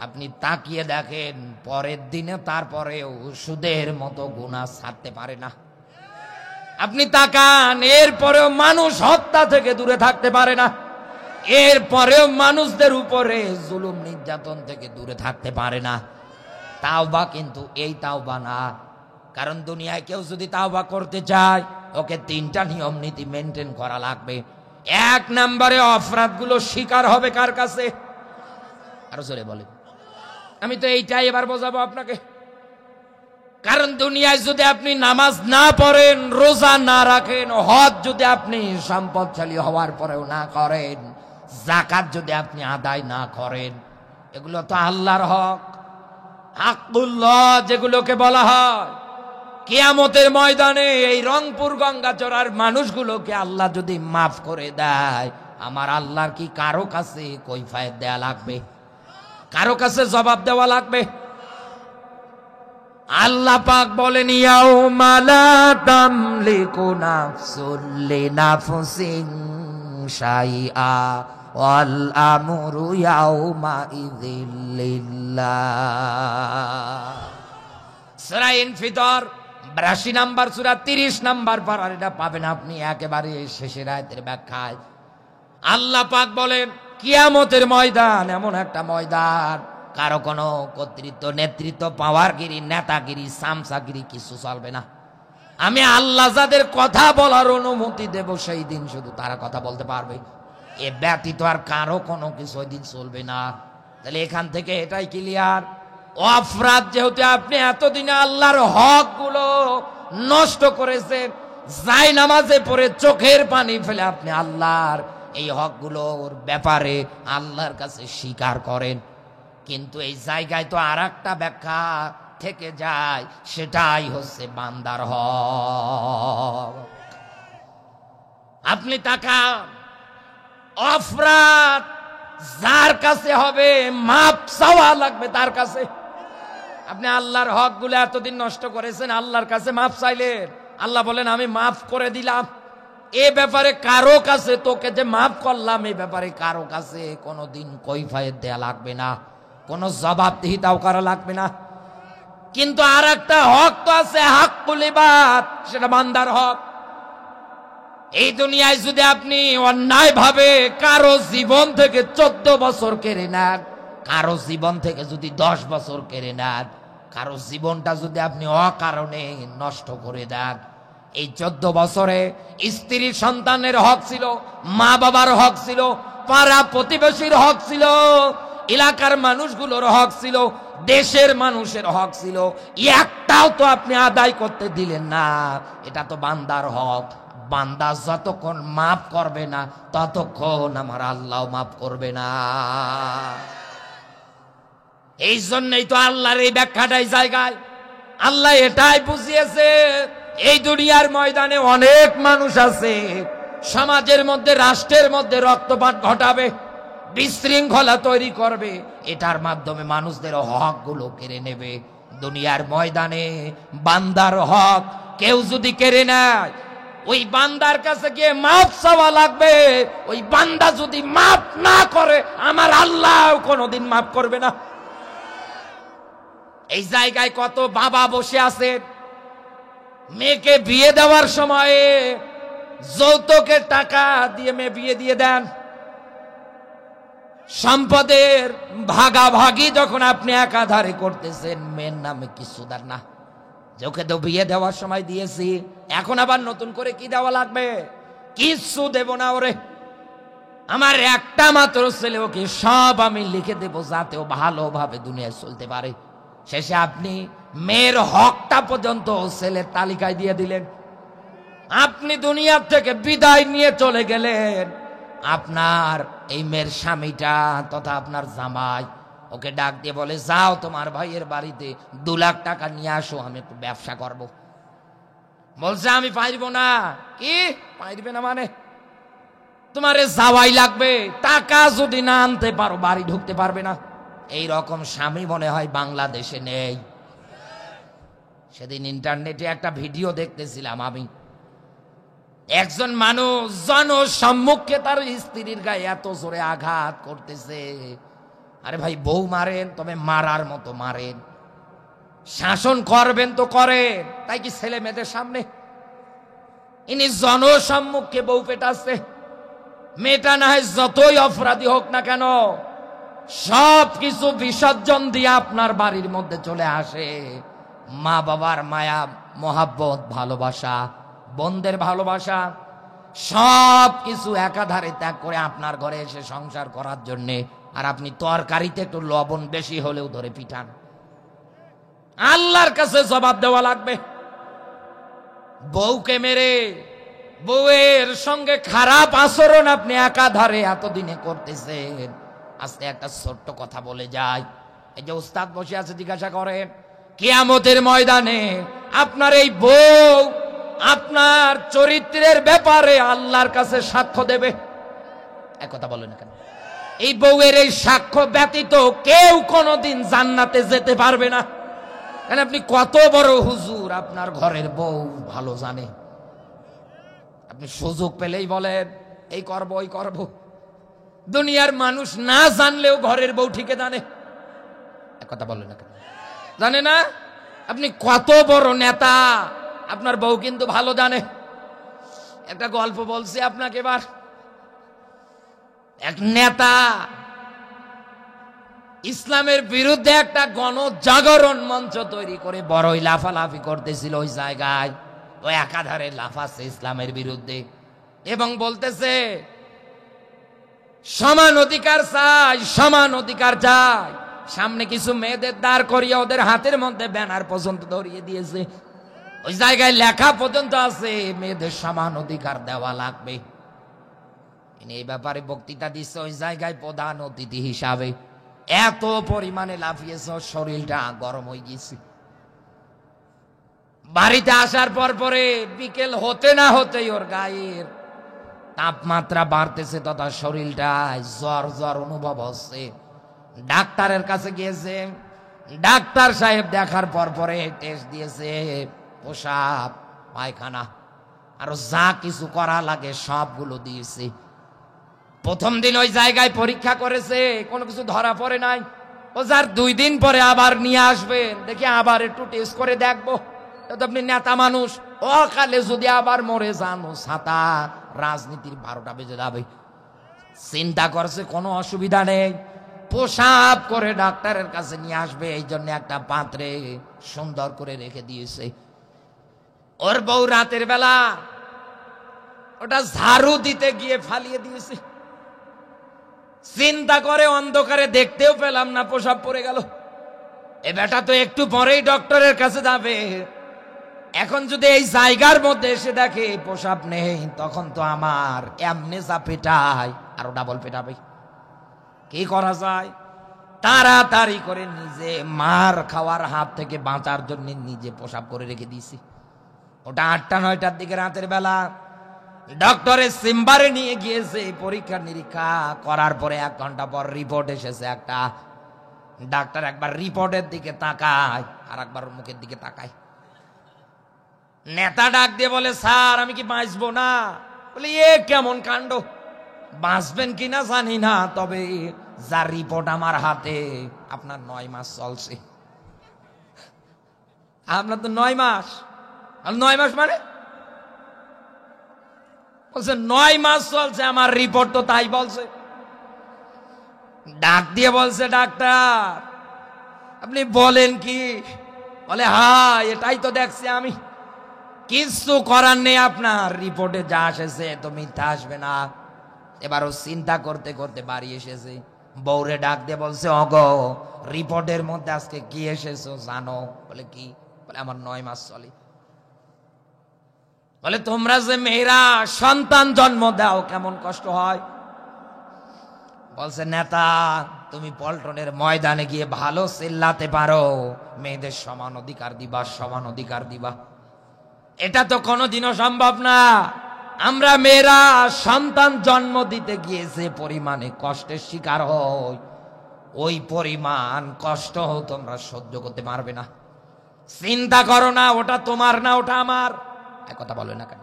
আপনি তাকিয়ে দেখেন পরের দিনে তারপরেও সুদের মতো গুনাহ ছাড়তে পারে না। আপনি তাকান, এরপরেও মানুষ হত্যা থেকে দূরে থাকতে পারে না, এরপরেও মানুষদের উপরে জুলুম নির্যাতন থেকে দূরে থাকতে পারে না। তাওবা কিন্তু এই তাওবা না। কারণ দুনিয়ায় কেউ যদি তাওবা করতে চায় ওকে 3টা নিয়ম নীতি মেনটেন করা লাগবে। 1 নম্বরে অপরাধগুলো স্বীকার হবে কার কাছে? আরো জোরে বলে। আমি তো এইটাই এবার বোঝাবো আপনাকে। কারণ দুনিয়ায় যদি আপনি নামাজ না পড়েন, রোজা না রাখেন, হজ যদি আপনি সম্পদশালী হওয়ার পরেও না করেন, যাকাত যদি আপনি আদায় না করেন, এগুলো তো আল্লাহর হক, হাক্কুল্লাহ যেগুলোকে বলা হয়। কিয়ামতের ময়দানে এই রংপুর গঙ্গাচড়ার মানুষগুলোকে আল্লাহ যদি মাফ করে দেয়, আমার আল্লাহর কি কারো কাছে কৈফিয়ত দেয়া লাগবে? কারো কাছে জবাব দেওয়া লাগবে? আল্লাহ পাক বলেন, ইয়াউমা লা তামলিকু নাফসুন লিনাফসিন শাইআ ওয়াল আমরু ইয়াউমা ইযিল লিল্লাহ। সূরা ইনফিতর 82 নম্বর সূরা 30 নম্বর পারার এটা পাবেন আপনি একেবারে শেষের আয়াতের ব্যাখ্যায়। আল্লাহ পাক বলেন, কিয়ামতের ময়দান এমন একটা ময়দান, কারো কোনো কর্তৃত্ব, নেতৃত্ব, পাওয়ারগিরি, নেতাগিরি, সামসাগিরি কিছু চলবে না। আমি আল্লাহ যাদের কথা বলার অনুমতি দেব সেই দিন শুধু তারা কথা বলতে পারবে, এ ব্যতীত আর কারো কোনো কিছু ওই দিন চলবে না। তাহলে এখান থেকে এটাই ক্লিয়ার, অপরাধ যেহেতু আপনি এতদিনে আল্লাহর হক গুলো নষ্ট করেছেন, জায়নামাজে পড়ে চোখের পানি ফেলে আপনি আল্লাহর এই হকগুলোর ব্যাপারে আল্লাহর কাছে স্বীকার করেন। কিন্তু এই জায়গায় তো আর একটা ব্যাখ্যা থেকে যায়, সেটাই হচ্ছে বান্দার হক। আপনি তাকান, অপরাধ যার কাছে হবে মাপ চাওয়া লাগবে তার কাছে। আপনি আল্লাহর হকগুলো এতদিন নষ্ট করেছেন, আল্লাহর কাছে মাপ চাইলেন, আল্লাহ বলেন আমি মাফ করে দিলাম। এ ব্যাপারে কারো কাছে, তোকে যে মাফ করলাম এই ব্যাপারে কারো কাছে কোনোদিন কৈফিয়ত দেয়া লাগবে না, কোনো জবাবদিহিতাও করা লাগবে না। কিন্তু আর একটা হক তো আছে, হাক্কুল ইবাদ, সেটা বান্দার হক। এই দুনিয়ায় যদি আপনি অন্যায় ভাবে কারো জীবন থেকে 14 বছর কেড়ে নেন, কারো জীবন থেকে যদি 10 বছর কেড়ে নেন, কারো জীবনটা যদি আপনি অকারণে নষ্ট করে দেন, এই 14 বছরে স্ত্রীর সন্তানের হক ছিল, মা বাবার হক ছিল, পাড়া প্রতিবেশীর হক ছিল, এলাকার মানুষগুলোর হক ছিল, দেশের মানুষের হক ছিল, একটাও তো আপনি আদায় করতে দিলেন না। এটা তো বান্দার হক। বান্দা যতক্ষণ মাফ করবে না ততক্ষণ আমার আল্লাহ মাফ করবে না। এই জন্যই তো আল্লাহর এই ব্যাখ্যাটাই জায়গায় আল্লাহ এটাই বুঝিয়েছে, এই দুনিয়ার ময়দানে অনেক মানুষ আছে সমাজের মধ্যে, রাষ্ট্রের মধ্যে রক্তপাত ঘটাবে, বিশৃঙ্খলা তৈরি করবে, এটার মাধ্যমে মানুষদের হক গুলো কেড়ে নেবে। দুনিয়ার ময়দানে বান্দার হক কেউ যদি কেড়ে নেয়, ওই বান্দার কাছে গিয়ে মাফ চাওয়া লাগবে। ওই বান্দা যদি মাফ না করে আমার আল্লাহ কোনোদিন মাফ করবে না। এই জায়গায় কত বাবা বসে আছে, মেয়েকে বিয়ে দেওয়ার সময়ে যৌতুকের টাকা দিয়ে মেয়ে বিয়ে দিয়ে দেন, সম্পদের ভাগাভাগি যখন আপনি একাধারে করতেছেন, মেয়ের নামে কিছু দেন না। ওকে তো বিয়ে দেওয়ার সময় দিয়েছি, এখন আবার নতুন করে কি দেওয়া লাগবে? কিছু দেব না ওরে, আমার একটা মাত্র ছেলে, ওকে সব আমি লিখে দেব যাতে ও ভালোভাবে দুনিয়ায় চলতে পারে। শেষে আপনি মেয়ের হকটা পর্যন্ত ছেলের তালিকায় দিয়ে দিলেন। আপনি দুনিয়ার থেকে বিদায় নিয়ে চলে গেলেন, আপনার এই মেয়ের স্বামীটা তথা আপনার জামাই ওকে ডাক দিয়ে বলে, যাও তোমার ভাইয়ের বাড়িতে 2 লাখ টাকা নিয়ে আসো, আমি একটু ব্যবসা করব। বলছে আমি পারবো না। কি পারবে না মানে? তোমারে যাওয়াই লাগবে, টাকা যদি না আনতে পারো বাড়ি ঢুকতে পারবে না। এই রকম স্বামী মনে হয় বাংলাদেশে নেই। সেদিন ইন্টারনেটে একটা ভিডিও দেখতেছিলাম আমি, একজন মানুষ জনসম্মুখে তার স্ত্রীর গায়ে এত জোরে আঘাত করতেছে। আরে ভাই, বউ মারেন তবে মারার মতো মারেন, শাসন করবেন তো করেন, তাই কি ছেলে মেয়েদের সামনে? ইনি জনসম্মুখে বউ পেটাচ্ছে। মেয়েটা না হয় যতই অপরাধী হোক না কেন, সব কিছু বিসর্জন দিয়ে আপনার বাড়ির মধ্যে চলে আসে। মা বাবার মায়া, মহাব্বত, ভালোবাসা, বোনদের ভালোবাসা, সব কিছু একাধারে ত্যাগ করে আপনার ঘরে এসে সংসার করার জন্যে। আর আপনি তরকারিতে একটু লবণ বেশি হলেও ধরে পিটান। আল্লাহর কাছে জবাব দেওয়া লাগবে। বউকে মেরে বউয়ের সঙ্গে খারাপ আচরণ আপনি একাধারে এতদিনে করতেছেন। আজকে একটা ছোট্ট কথা বলে যায়, এই যে উস্তাদ বসে আছে, জিজ্ঞাসা করেন কিয়ামতের ময়দানে আপনার এই বউ আপনার চরিত্রের ব্যাপারে আল্লাহর কাছে সাক্ষ্য দেবে। এক কথা বলেন কেন? এই বউয়ের এই সাক্ষ্য ব্যতীত কেউ কোনোদিন জান্নাতে যেতে পারবে না। কেন? আপনি কত বড় হুজুর, আপনার ঘরের বউ ভালো জানে। আপনি সুযোগ পেলেই বলেন এই করব ওই করব। দুনিয়ার মানুষ না জানলেও ঘরের বউ ঠিকই জানে। এক কথা বলেন না কেন? জানে না? আপনি কত বড় নেতা, আপনার বউ কিন্তু ভালো জানে। একটা গল্প বলছি আপনাকে এবার। এক নেতা ইসলামের বিরুদ্ধে একটা গণজাগরণ মঞ্চ তৈরি করে বড়ই লাফালাফি করতেছিল ওই জায়গায়। ও একাধারে লাফাচ্ছে ইসলামের বিরুদ্ধে এবং বলতেছে সমান অধিকার চাই, সমান অধিকার চাই। সামনে কিছু মেয়েদের দাঁড় করিয়ে ওদের হাতের মধ্যে ব্যানার পর্যন্ত ধরিয়ে দিয়েছে। ওই জায়গায় লেখা পর্যন্ত আছে মেয়েদের সমান অধিকার দেওয়া লাগবে। এই ব্যাপারে বক্তৃতা দিচ্ছে ওই জায়গায় প্রধান অতিথি হিসাবে। এত পরিমাণে লাফিয়েছে, শরীরটা গরম হয়ে গেছে। বাড়িতে আসার পরে বিকেল হতে না হতেই ওর গায়ের তাপমাত্রা বাড়তেছে তথা শরীরটায় জ্বর জ্বর অনুভব হচ্ছে। ডাক্তারের কাছে গিয়েছে। ডাক্তার সাহেব দেখার পরে টেস্ট দিয়েছে, প্রসাব, পায়খানা, আরো যা কিছু করা লাগে সবগুলো দিয়েছে। প্রথম দিন ওই জায়গায় পরীক্ষা করেছে, কোনো কিছু ধরা পড়ে নাই। ও যার 2 দিন পরে আবার নিয়ে আসবেন, দেখি আবার একটু টেস্ট করে দেখবো। তো আপনি নেতা মানুষ, অকালে যদি আবার মরে যান, ছাতা রাজনীতির 12টা বেজে যাবে। চিন্তা করছে কোনো অসুবিধা নেই, প্রসাব করে ডাক্তারের কাছে নিয়ে আসবে, এই জন্য একটা পাত্রে সুন্দর করে রেখে দিয়েছে। ওর বউ রাতের বেলা ওটা ঝাড়ু দিতে গিয়ে ফালিয়ে দিয়েছে। চিন্তা করে অন্ধকারে দেখতেও পেলাম না, প্রসাব পড়ে গেল। এ বেটা তো একটু পরেই ডক্টরের কাছে যাবে। এখন যদি এই জায়গার মধ্যে এসে দেখে প্রসাব নেই, তখন তো আমার এমনি যা পেটায় আরো ডাবল পেটাবে। কি করা যায়? তাড়াতাড়ি করে নিজে মার খাওয়ার হাত থেকে বাঁচার জন্য নিজে প্রসাব করে রেখে দিয়েছি। ওটা 8টা 9টার দিকে রাতের বেলা ডক্টরের চেম্বারে নিয়ে গিয়েছে। পরীক্ষা নিরীক্ষা করার পরে 1 ঘন্টা পর রিপোর্ট এসেছে একটা। ডাক্তার একবার রিপোর্টের দিকে তাকায় আর একবার মুখের দিকে তাকায়। নেতা ডাক দিয়ে বলে, স্যার আমি কি বাঁচবো না? বলে এ কেমন কাণ্ড, বাঁচবেন কিনা জানি না, তবে যার রিপোর্ট আমার হাতে, আপনার 9 মাস চলছে। আপনার তো 9 মাস। 9 মাস মানে? বলছে 9 মাস চলছে, আমার রিপোর্ট তো তাই বলছে। ডাক দিয়ে বলছে, ডাক্তার আপনি বলেন কি? বলে হ্যাঁ এটাই তো দেখছি আমি। কিছু করার নেই, আপনার রিপোর্টে যা এসেছে তো মিথ্যা আসবে না। এবারও চিন্তা করতে করতে বাড়ি এসেছে। বউরে ডাক দিয়ে বলছে, ওগো রিপোর্টের মধ্যে আজকে কি এসেছো জানো? বলে কি? বলে আমার 9 মাস চলে। বলে তোমরা যে মেয়েরা সন্তান জন্ম দাও কেমন কষ্ট হয়? বলছে নেতা তুমি পল্টনের ময়দানে গিয়ে ভালো চিল্লাতে পারো, মেয়েদের সমান অধিকার দিবা, সমান অধিকার দিবা। এটা তো কোনোদিনও সম্ভব না। আমরা মেয়েরা সন্তান জন্ম দিতে গিয়ে যে পরিমাণে কষ্টের শিকার হই, ওই পরিমাণ কষ্ট তোমরা সহ্য করতে পারবে না। চিন্তা করো না, ওটা তোমার না, ওটা আমার। এক কথা বলে না কেন?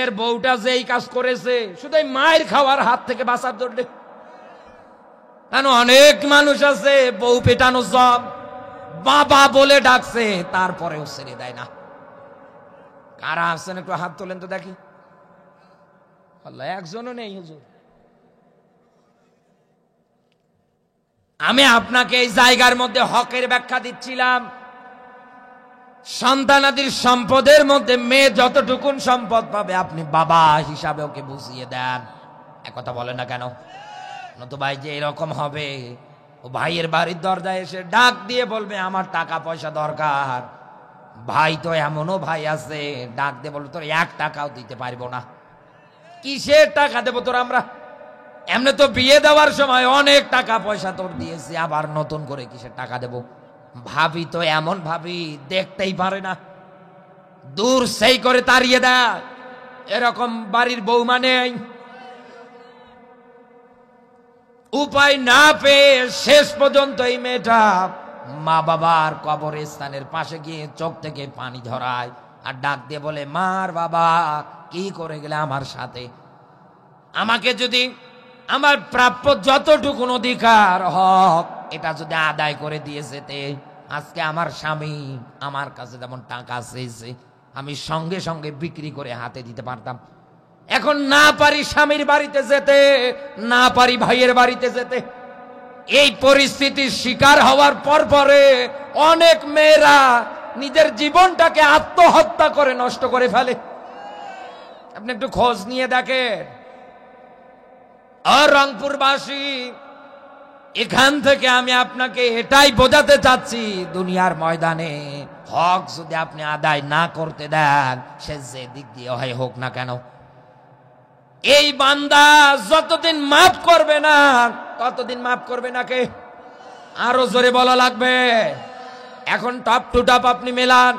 এর বউটা যে এই কাজ করেছে শুধু মায়ের খাওয়ার হাত থেকে বাঁচার জন্য। কেন অনেক মানুষ আছে বউ পেটানো সব বাবা বলে ডাকছে, তারপরেও ছেড়ে দেয় না। কারা আছেন একটু হাত তোলেন তো দেখি। আল্লাহ, একজনও নেই হুজুর। আমি আপনাকে এই জায়গার মধ্যে হকের ব্যাখ্যা দিচ্ছিলাম। সন্তানাদির সম্পদের মধ্যে মেয়ে যতটুকুন সম্পদ পাবে আপনি বাবা হিসাবে ওকে বুঝিয়ে দেন। এক কথা বলে না কেন? নতুবাই যে এরকম হবে, ও ভাইয়ের বাড়ির দরজায় এসে ডাক দিয়ে বলবে আমার টাকা পয়সা দরকার। ভাই তো এমনও ভাই আছে ডাক দিয়ে বলবে তোর 1 টাকাও দিতে পারবো না। কিসের টাকা দেবো তোর? আমরা এমনি তো বিয়ে দেওয়ার সময় অনেক টাকা পয়সা তোর দিয়েছি, আবার নতুন করে কিসের টাকা দেব? ভাবি তো এমন ভাবি দেখতেই পারে না, দূর সেই করে তাড়িয়ে দেয়। এরকম বাড়ির বৌমা নেই। উপায় না পেয়ে শেষ পর্যন্ত এই মেয়েটা মা বাবার কবরস্থানের পাশে গিয়ে চোখ থেকে পানি ঝরায় আর ডাক দিয়ে বলে মার বাবা কি করে গেলে আমার সাথে? আমাকে যদি আমার প্রাপ্য যতটুকুন অধিকার হক এটা যদি আদায় করে দিয়ে যেতে, আজকে আমার স্বামী আমার কাছে যেমন টাকা চেয়েছে আমি সঙ্গে সঙ্গে বিক্রি করে হাতে দিতে পারতাম। এখন না পারি স্বামীর বাড়িতে যেতে, না পারি ভাইয়ের বাড়িতে যেতে। এই পরিস্থিতির শিকার হওয়ার পরে অনেক মেয়েরা নিজের জীবনটাকে আত্মহত্যা করে নষ্ট করে ফেলে। আপনি একটু খোঁজ নিয়ে দেখেন। আর রংপুরবাসী, এখান থেকে আমি আপনাকে এটাই বোঝাতে চাচ্ছি, দুনিয়ার ময়দানে হক যদি আপনি আদায় না করতে দেন, সে যে দিক দিয়ে হয় হোক না কেন, এই বান্দা যতদিন মাফ করবে না ততদিন মাফ করবে না কে? আরো জোরে বলা লাগবে। এখন টপ টু টপ আপনি মেলান।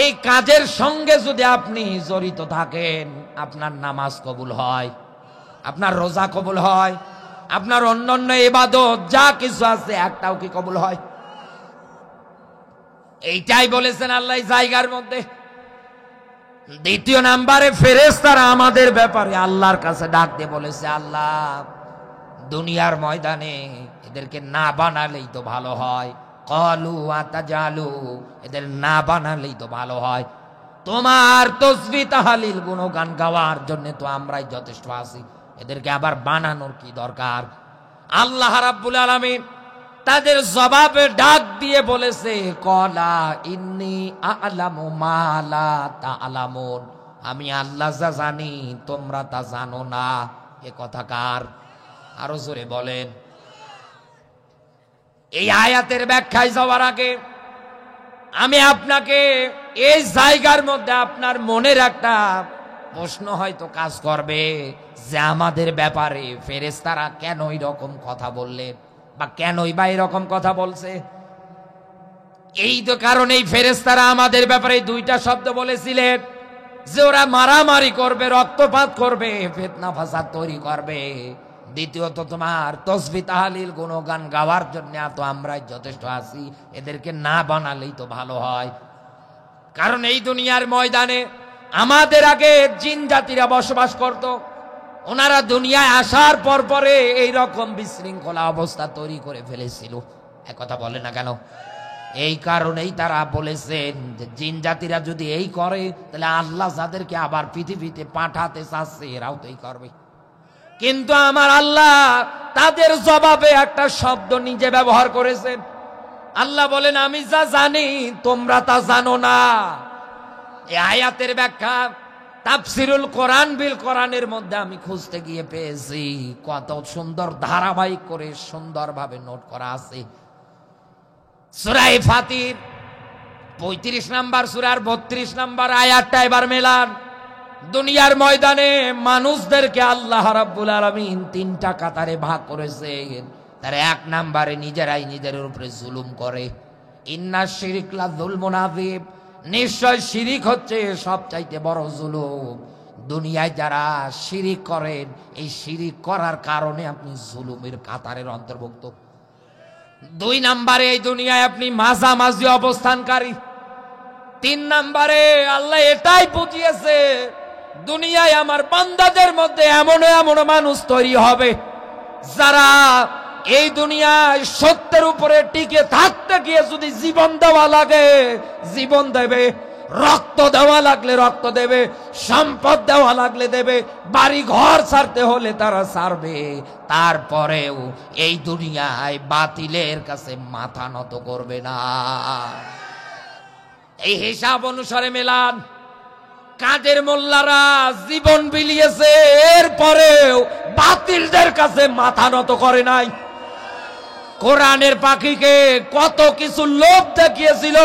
এই কাজের সঙ্গে যদি আপনি জড়িত থাকেন, আপনার নামাজ কবুল হয়, আপনার রোজা কবুল হয়, আপনার অন্যান্য ইবাদত যা কিছু আছে একটাও কি কবুল হয়? এইটাই বলেছেন আল্লাহ জায়গার মধ্যে। দ্বিতীয় নাম্বারে ফেরেশতারা আমাদের ব্যাপারে আল্লাহর কাছে ডাক দিয়ে বলেছে, আল্লাহ দুনিয়ার ময়দানে এদেরকে না বানালেই তো ভালো হয়। ক্বালু আতাজালু, এদের না বানালেই তো ভালো হয়। তোমার তাসবিহ তাহলিল গুণগান গাওয়ার জন্য তো আমরাই যথেষ্ট আছি, এদেরকে আবার বানানোর কি দরকার? আল্লাহ রাব্বুল আলামিন তাদের জবাবে ডাক দিয়ে বলেছে, ক্বালা ইন্নী আ'লামু মা লা তা'লামুন, আমি আল্লাহ যা জানি তোমরা তা জানো না। এ কথা কার? আরো জোরে বলেন। এই আয়াতের ব্যাখ্যায় যাওয়ার আগে আমি আপনাকে এই জায়গার মধ্যে আপনার মনের একটা প্রশ্ন হয়তো কাজ করবে যে আমাদের ব্যাপারে ফেরেশতারা কেন এরকম কথা বললেন বা কেনই বা এরকম কথা বলছে। এই তো কারণে এই ফেরেশতারা আমাদের ব্যাপারে দুইটা শব্দ বলেছিলেন যে ওরা মারামারি করবে, রক্তপাত করবে, ফিতনা ফাসাদ তৈরি করবে। দ্বিতীয়ত তোমার তাসবিহ তাহলিল গুণগান গাওয়ার জন্য তো আমরাই যথেষ্ট আছি, এদেরকে না বানালেই তো ভালো হয়। কারণ এই দুনিয়ার ময়দানে আমাদের আগে জিন জাতিরা বসবাস করত। ওনারা দুনিয়ায় আসার পরে এইরকম বিশৃঙ্খলা অবস্থা তৈরি করে ফেলেছিল। একথা বলে না কেন? এই কারণেই তারা বলেছেন যে জিন জাতিরা যদি এই করে তাহলে আল্লাহ যাদেরকে আবার পৃথিবীতে পাঠাতে চাচ্ছে এরাও তো এই করবে। কিন্তু আমার আল্লাহ তাদের জবাবে একটা শব্দ নিজে ব্যবহার করেছেন। আল্লাহ বলেন, আমি যা জানি তোমরা তা জানো না। এই আয়াতের ব্যাখ্যা তাফসিরুল কোরআন বিল কোরআনের মধ্যে আমি খুঁজতে গিয়ে পেয়েছি, কত সুন্দর ধারাবাহিক করে সুন্দরভাবে নোট করা আছে। সূরা ফাতির 35 নম্বর সূরার 32 নম্বর আয়াতটা এবার মেলান। দুনিয়ার ময়দানে মানুষদেরকে আল্লাহ রাব্বুল আলামিন তিনটা কাতারে ভাগ করেছেন। তার এক নম্বরে নিজেরাই নিজেদের উপরে জুলুম করে। ইন্না শিরিক লা যুলমুন আযীম, নিশ্চয় শিরিক হচ্ছে সবচাইতে বড় জুলুম। দুনিয়ায় যারা শিরিক করেন, এই শিরিক করার কারণে আপনি জুলুমের কাতারের অন্তর্ভুক্ত। দুই নম্বরে এই দুনিয়ায় আপনি মাঝামাঝি অবস্থানকারী। তিন নম্বরে আল্লাহ এটাই বুঝিয়েছে, দুনিয়ায় আমার বান্দাদের মধ্যে এমন এমন মানুষ তৈরি হবে যারা এই দুনিয়ায় সত্যের উপরে টিকে থাকতে গিয়ে যদি জীবন দেওয়া লাগে জীবন দেবে, রক্ত দেওয়া লাগলে রক্ত দেবে, সম্পদ দেওয়া লাগলে দেবে, বাড়ি ঘর ছাড়তে হলে তারা ছাড়বে। তারপরেও এই দুনিয়ায় বাতিলের কাছে মাথা নত করবে না। এই হিসাব অনুসারে মেলান, কাজের মোল্লারা জীবন বিলিয়েছে, এরপরেও বাতিলদের কাছে মাথা নত করে নাই। কোরআনের পাখিকে কত কিছু লোভ দেখিয়েছিল,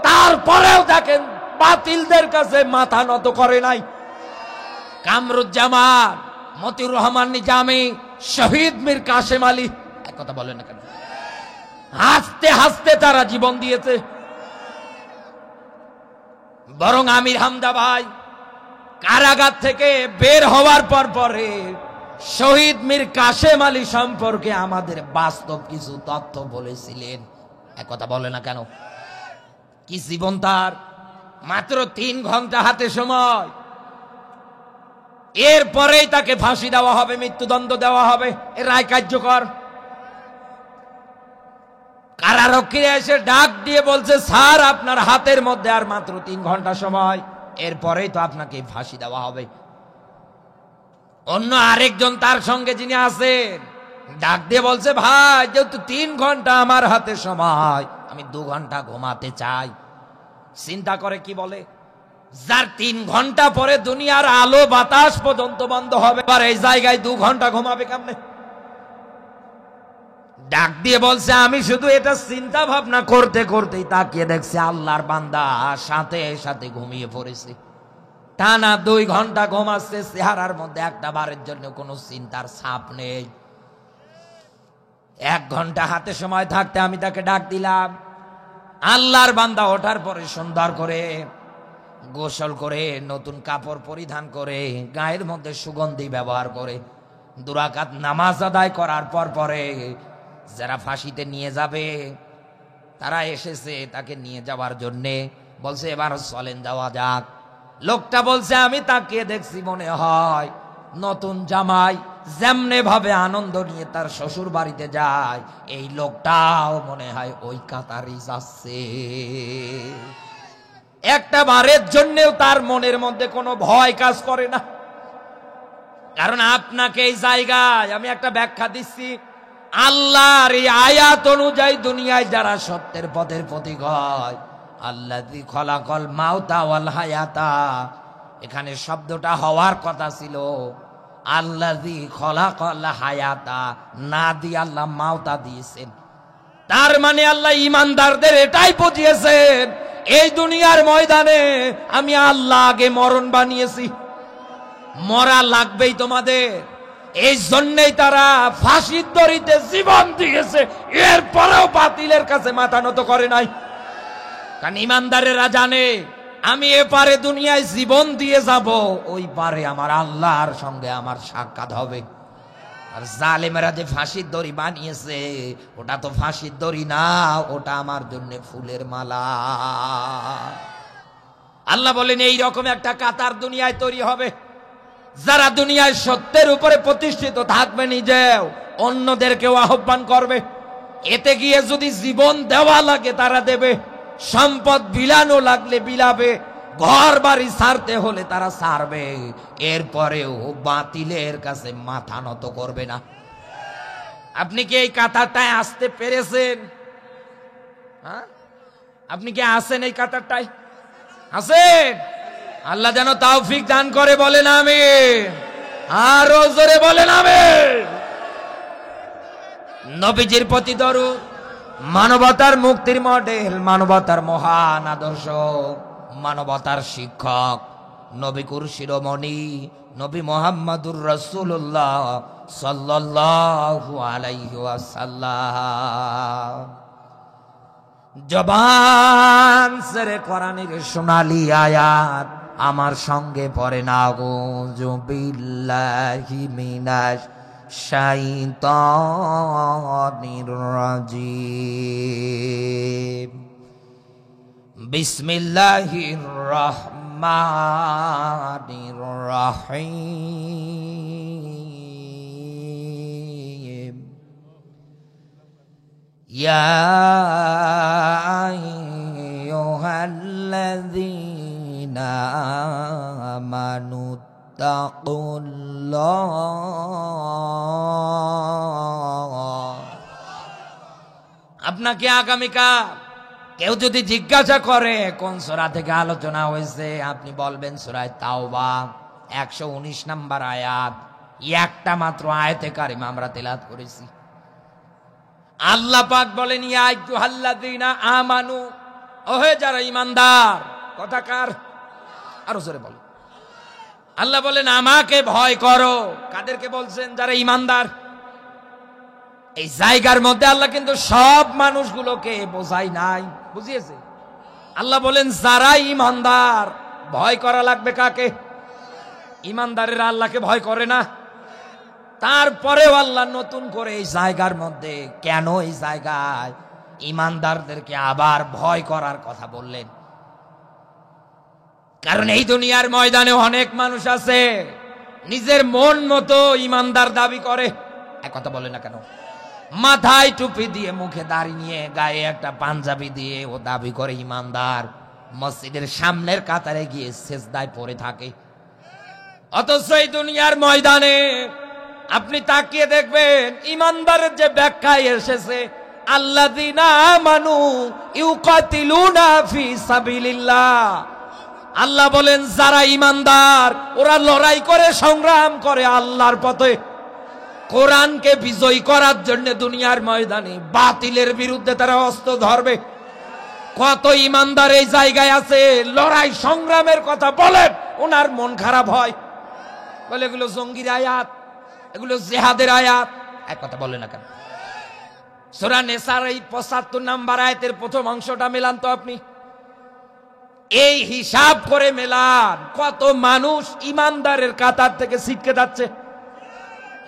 তারপরেও দেখেন বাতিলদের কাছে মাথা নত করে নাই। কামরুজ্জামান, মতিউর রহমান নিজামী, শহীদ মীর কাসেম আলী, এক কথা বলেন না কেন, হাসতে হাসতে তারা জীবন দিয়েছে। বরং আমির হামজা ভাই কারাগার থেকে বের হওয়ার পরে শহীদ মীর কাসেম আলী সম্পর্কে আমাদের বাস্তব কিছু তথ্য বলেছিলেন। এক কথা বলে না কেন, কি জীবন তার! মাত্র 3 ঘন্টা হাতে সময়, এরপরেই তাকে ফাঁসি দেওয়া হবে, মৃত্যুদণ্ড দেওয়া হবে, এর রায় কার্যকর। কারারক্ষীরা এসে ডাক দিয়ে বলছে, স্যার আপনার হাতের মধ্যে আর মাত্র 3 ঘন্টা সময়, এরপরেই তো আপনাকে ফাঁসি দেওয়া হবে। অন্য আরেকজন তার সঙ্গে যিনি আছেন ডাক দিয়ে বলছে, ভাই যেহেতু 3 ঘন্টা আমার হাতে সময়, আমি 2 ঘন্টা ঘুমাতে চাই। চিন্তা করে কি বলে, যার 3 ঘন্টা পরে দুনিয়ার আলো বাতাস পর্যন্ত বন্ধ হবে, আর এই জায়গায় 2 ঘন্টা ঘুমাবে কেমনে? ডাক দিয়ে বলছে, আমি শুধু এটা চিন্তা ভাবনা করতে করতেই তাকিয়ে দেখছি আল্লাহর বান্দা সাথে সাথে ঘুমিয়ে পড়েছে। টানা 2 ঘন্টা ঘুমাচ্ছে, চেহারার মধ্যে একটা বারের জন্য কোনো চিন্তার ছাপ নেই। 1 ঘন্টা হাতে সময় থাকতে আমি তাকে ডাক দিলাম। আল্লাহর বান্দা ওঠার পরে সুন্দর করে গোসল করে, নতুন কাপড় পরিধান করে, গায়ের মধ্যে সুগন্ধি ব্যবহার করে 2 রাকাত নামাজ আদায় করার পরে যারা ফাঁসিতে নিয়ে যাবে তারা এসেছে তাকে নিয়ে যাওয়ার জন্যে। বলছে, এবার চলেন যাওয়া যাক। লোকটা বলছে, আমি তাকিয়ে দেখছি মনে হয় নতুন জামাই যেমনে ভাবে আনন্দ নিয়ে তার শ্বশুর বাড়িতে যায়, এই লোকটাও মনে হয় ওই কাতারই যাচ্ছে। একটা বারের জন্যেও তার মনের মধ্যে কোনো ভয় কাজ করে না। কারণ আপনাকে এই জায়গায় আমি একটা ব্যাখ্যা দিচ্ছি, আল্লাহর এই আয়াত অনুযায়ী দুনিয়ায় যারা সত্যের পথের পথিক হয়, আল্লাযী খলাকাল মাউতা ওয়াল হায়াতা, এখানে শব্দটা হওয়ার কথা ছিল আল্লাযী খলাকাল হায়াতা, না দিয়ে আল্লাহ মাউতা দিয়েছেন। তার মানে আল্লাহ ঈমানদারদের এটাই বুঝিয়েছেন, এই দুনিয়ার ময়দানে আমি আল্লাহ আগে মরণ বানিয়েছি, মরা লাগবেই তোমাদের। এই জন্যই তারা ফাঁসির দড়িতে জীবন দিয়েছে, এরপরেও বাতিলের কাছে মাথা নত করে নাই। কারণ ঈমানদারেরা জানে, আমি এপারে দুনিয়ায় জীবন দিয়ে যাব, ওই পারে আমার আল্লাহর সঙ্গে আমার সাক্ষাৎ হবে। আর জালেমেরা যে ফাঁসির দড়ি বানিয়েছে, ওটা তো ফাঁসির দড়ি না, ওটা আমার জন্য ফুলের মালা। আল্লাহ বলেন, এই রকম একটা কাতার দুনিয়ায় তৈরি হবে, যারা দুনিয়ায় সত্যের উপরে প্রতিষ্ঠিত থাকবে, নিজেও অন্যদেরকেও আহ্বান করবে। এতে গিয়ে যদি জীবন দেওয়া লাগে তারা দেবে, সম্পদ বিলানো লাগলে বিলাবে, ঘর বাড়ি ছাড়তে হলে তারা ছাড়বে, এরপরেও বাতিলের কাছে মাথা নত করবে না। আপনি কি এই কাতারটায় আসতে পেরেছেন? হ্যাঁ, আপনি কি আছেন এই কাতারটায়? আছেন? আল্লাহ যেন তৌফিক দান করে, বলেন আমিন। আরো জোরে বলেন আমিন। নবীজির প্রতি দরুদ, মানবতার মুক্তির মডেল, মানবতার মহান আদর্শ, মানবতার শিক্ষক নবী কুর শিরোমণি নবী মুহাম্মাদুর রাসূলুল্লাহ সাল্লাল্লাহু আলাইহি ওয়াসাল্লাম। জবান সেরে কোরআনের সোনালী আয়াত আমার সঙ্গে পড়ে না আউযু বিল্লাহি মিনাশ শাইতানির রাজিম। বিসমিল্লাহির রহমানির রহিম। ইয়া আইয়ুহাল্লাযীনা আমানু তাকুল্লাহ। আপনাকে আগামীকাল কেউ যদি জিজ্ঞাসা করে কোন সূরা থেকে আলোচনা হয়েছে, আপনি বলবেন সূরা তাওবা 119 নম্বর আয়াত। একটা মাত্র আয়াতে কারিমা আমরা তেলাওয়াত করেছি। আল্লাহ পাক বলেন ইয়া আইয়ুহাল্লাযীনা আমানু, ওহে যারা ঈমানদার। কথা কার? আরো জোরে বলো। আল্লাহ বলেন আমাকে ভয় করো। কাদেরকে বলছেন? যারা ঈমানদার। এই জায়গার মধ্যে আল্লাহ কিন্তু সব মানুষগুলোকে বোঝাই নাই, বুঝিয়েছে। আল্লাহ বলেন যারা ঈমানদার। ভয় করা লাগবে কাকে? ঈমানদারেরা আল্লাহকে ভয় করে না। তারপরেও আল্লাহ নতুন করে এই জায়গার মধ্যে কেন এই জায়গায় ঈমানদারদেরকে আবার ভয় করার কথা বললেন? কারণ এই দুনিয়ার ময়দানে অনেক মানুষ আছে নিজের মন মতো ঈমানদার দাবি করে। এক কথা বলে না কেন? মাথায় টুপি দিয়ে, মুখে দাড়ি নিয়ে, গায়ে একটা পাঞ্জাবি দিয়ে ও দাবি করে ঈমানদার। মসজিদের সামনের কাতারে গিয়ে সেজদায় পড়ে থাকে। অথচ এই দুনিয়ার ময়দানে আপনি তাকিয়ে দেখবেন ঈমানদারের যে ব্যাখ্যায় এসেছে, আল্লাযীনা আমানু ইউকাতিলুনা ফি সাবিলিল্লাহ। আল্লাহ বলেন যারা ঈমানদার ওরা লড়াই করে, সংগ্রাম করে আল্লাহর পথে, কোরআনকে বিজয়ী করার জন্য দুনিয়ার ময়দানে বাতিলের বিরুদ্ধে তারা অস্ত্র ধরবে। কত ঈমানদার এই জায়গায় আছে লড়াই সংগ্রামের কথা বলেন, ওনার মন খারাপ হয়, বলে এগুলো জঙ্গির আয়াত, এগুলো জিহাদের আয়াত। এক কথা বলে না কেন? সূরা নিসার এই ৭৫ নম্বর আয়াতের প্রথম অংশটা মেলান তো আপনি। এই হিসাব করে মেলান কত মানুষ ঈমানদারের কাতার থেকে ছিটকে যাচ্ছে।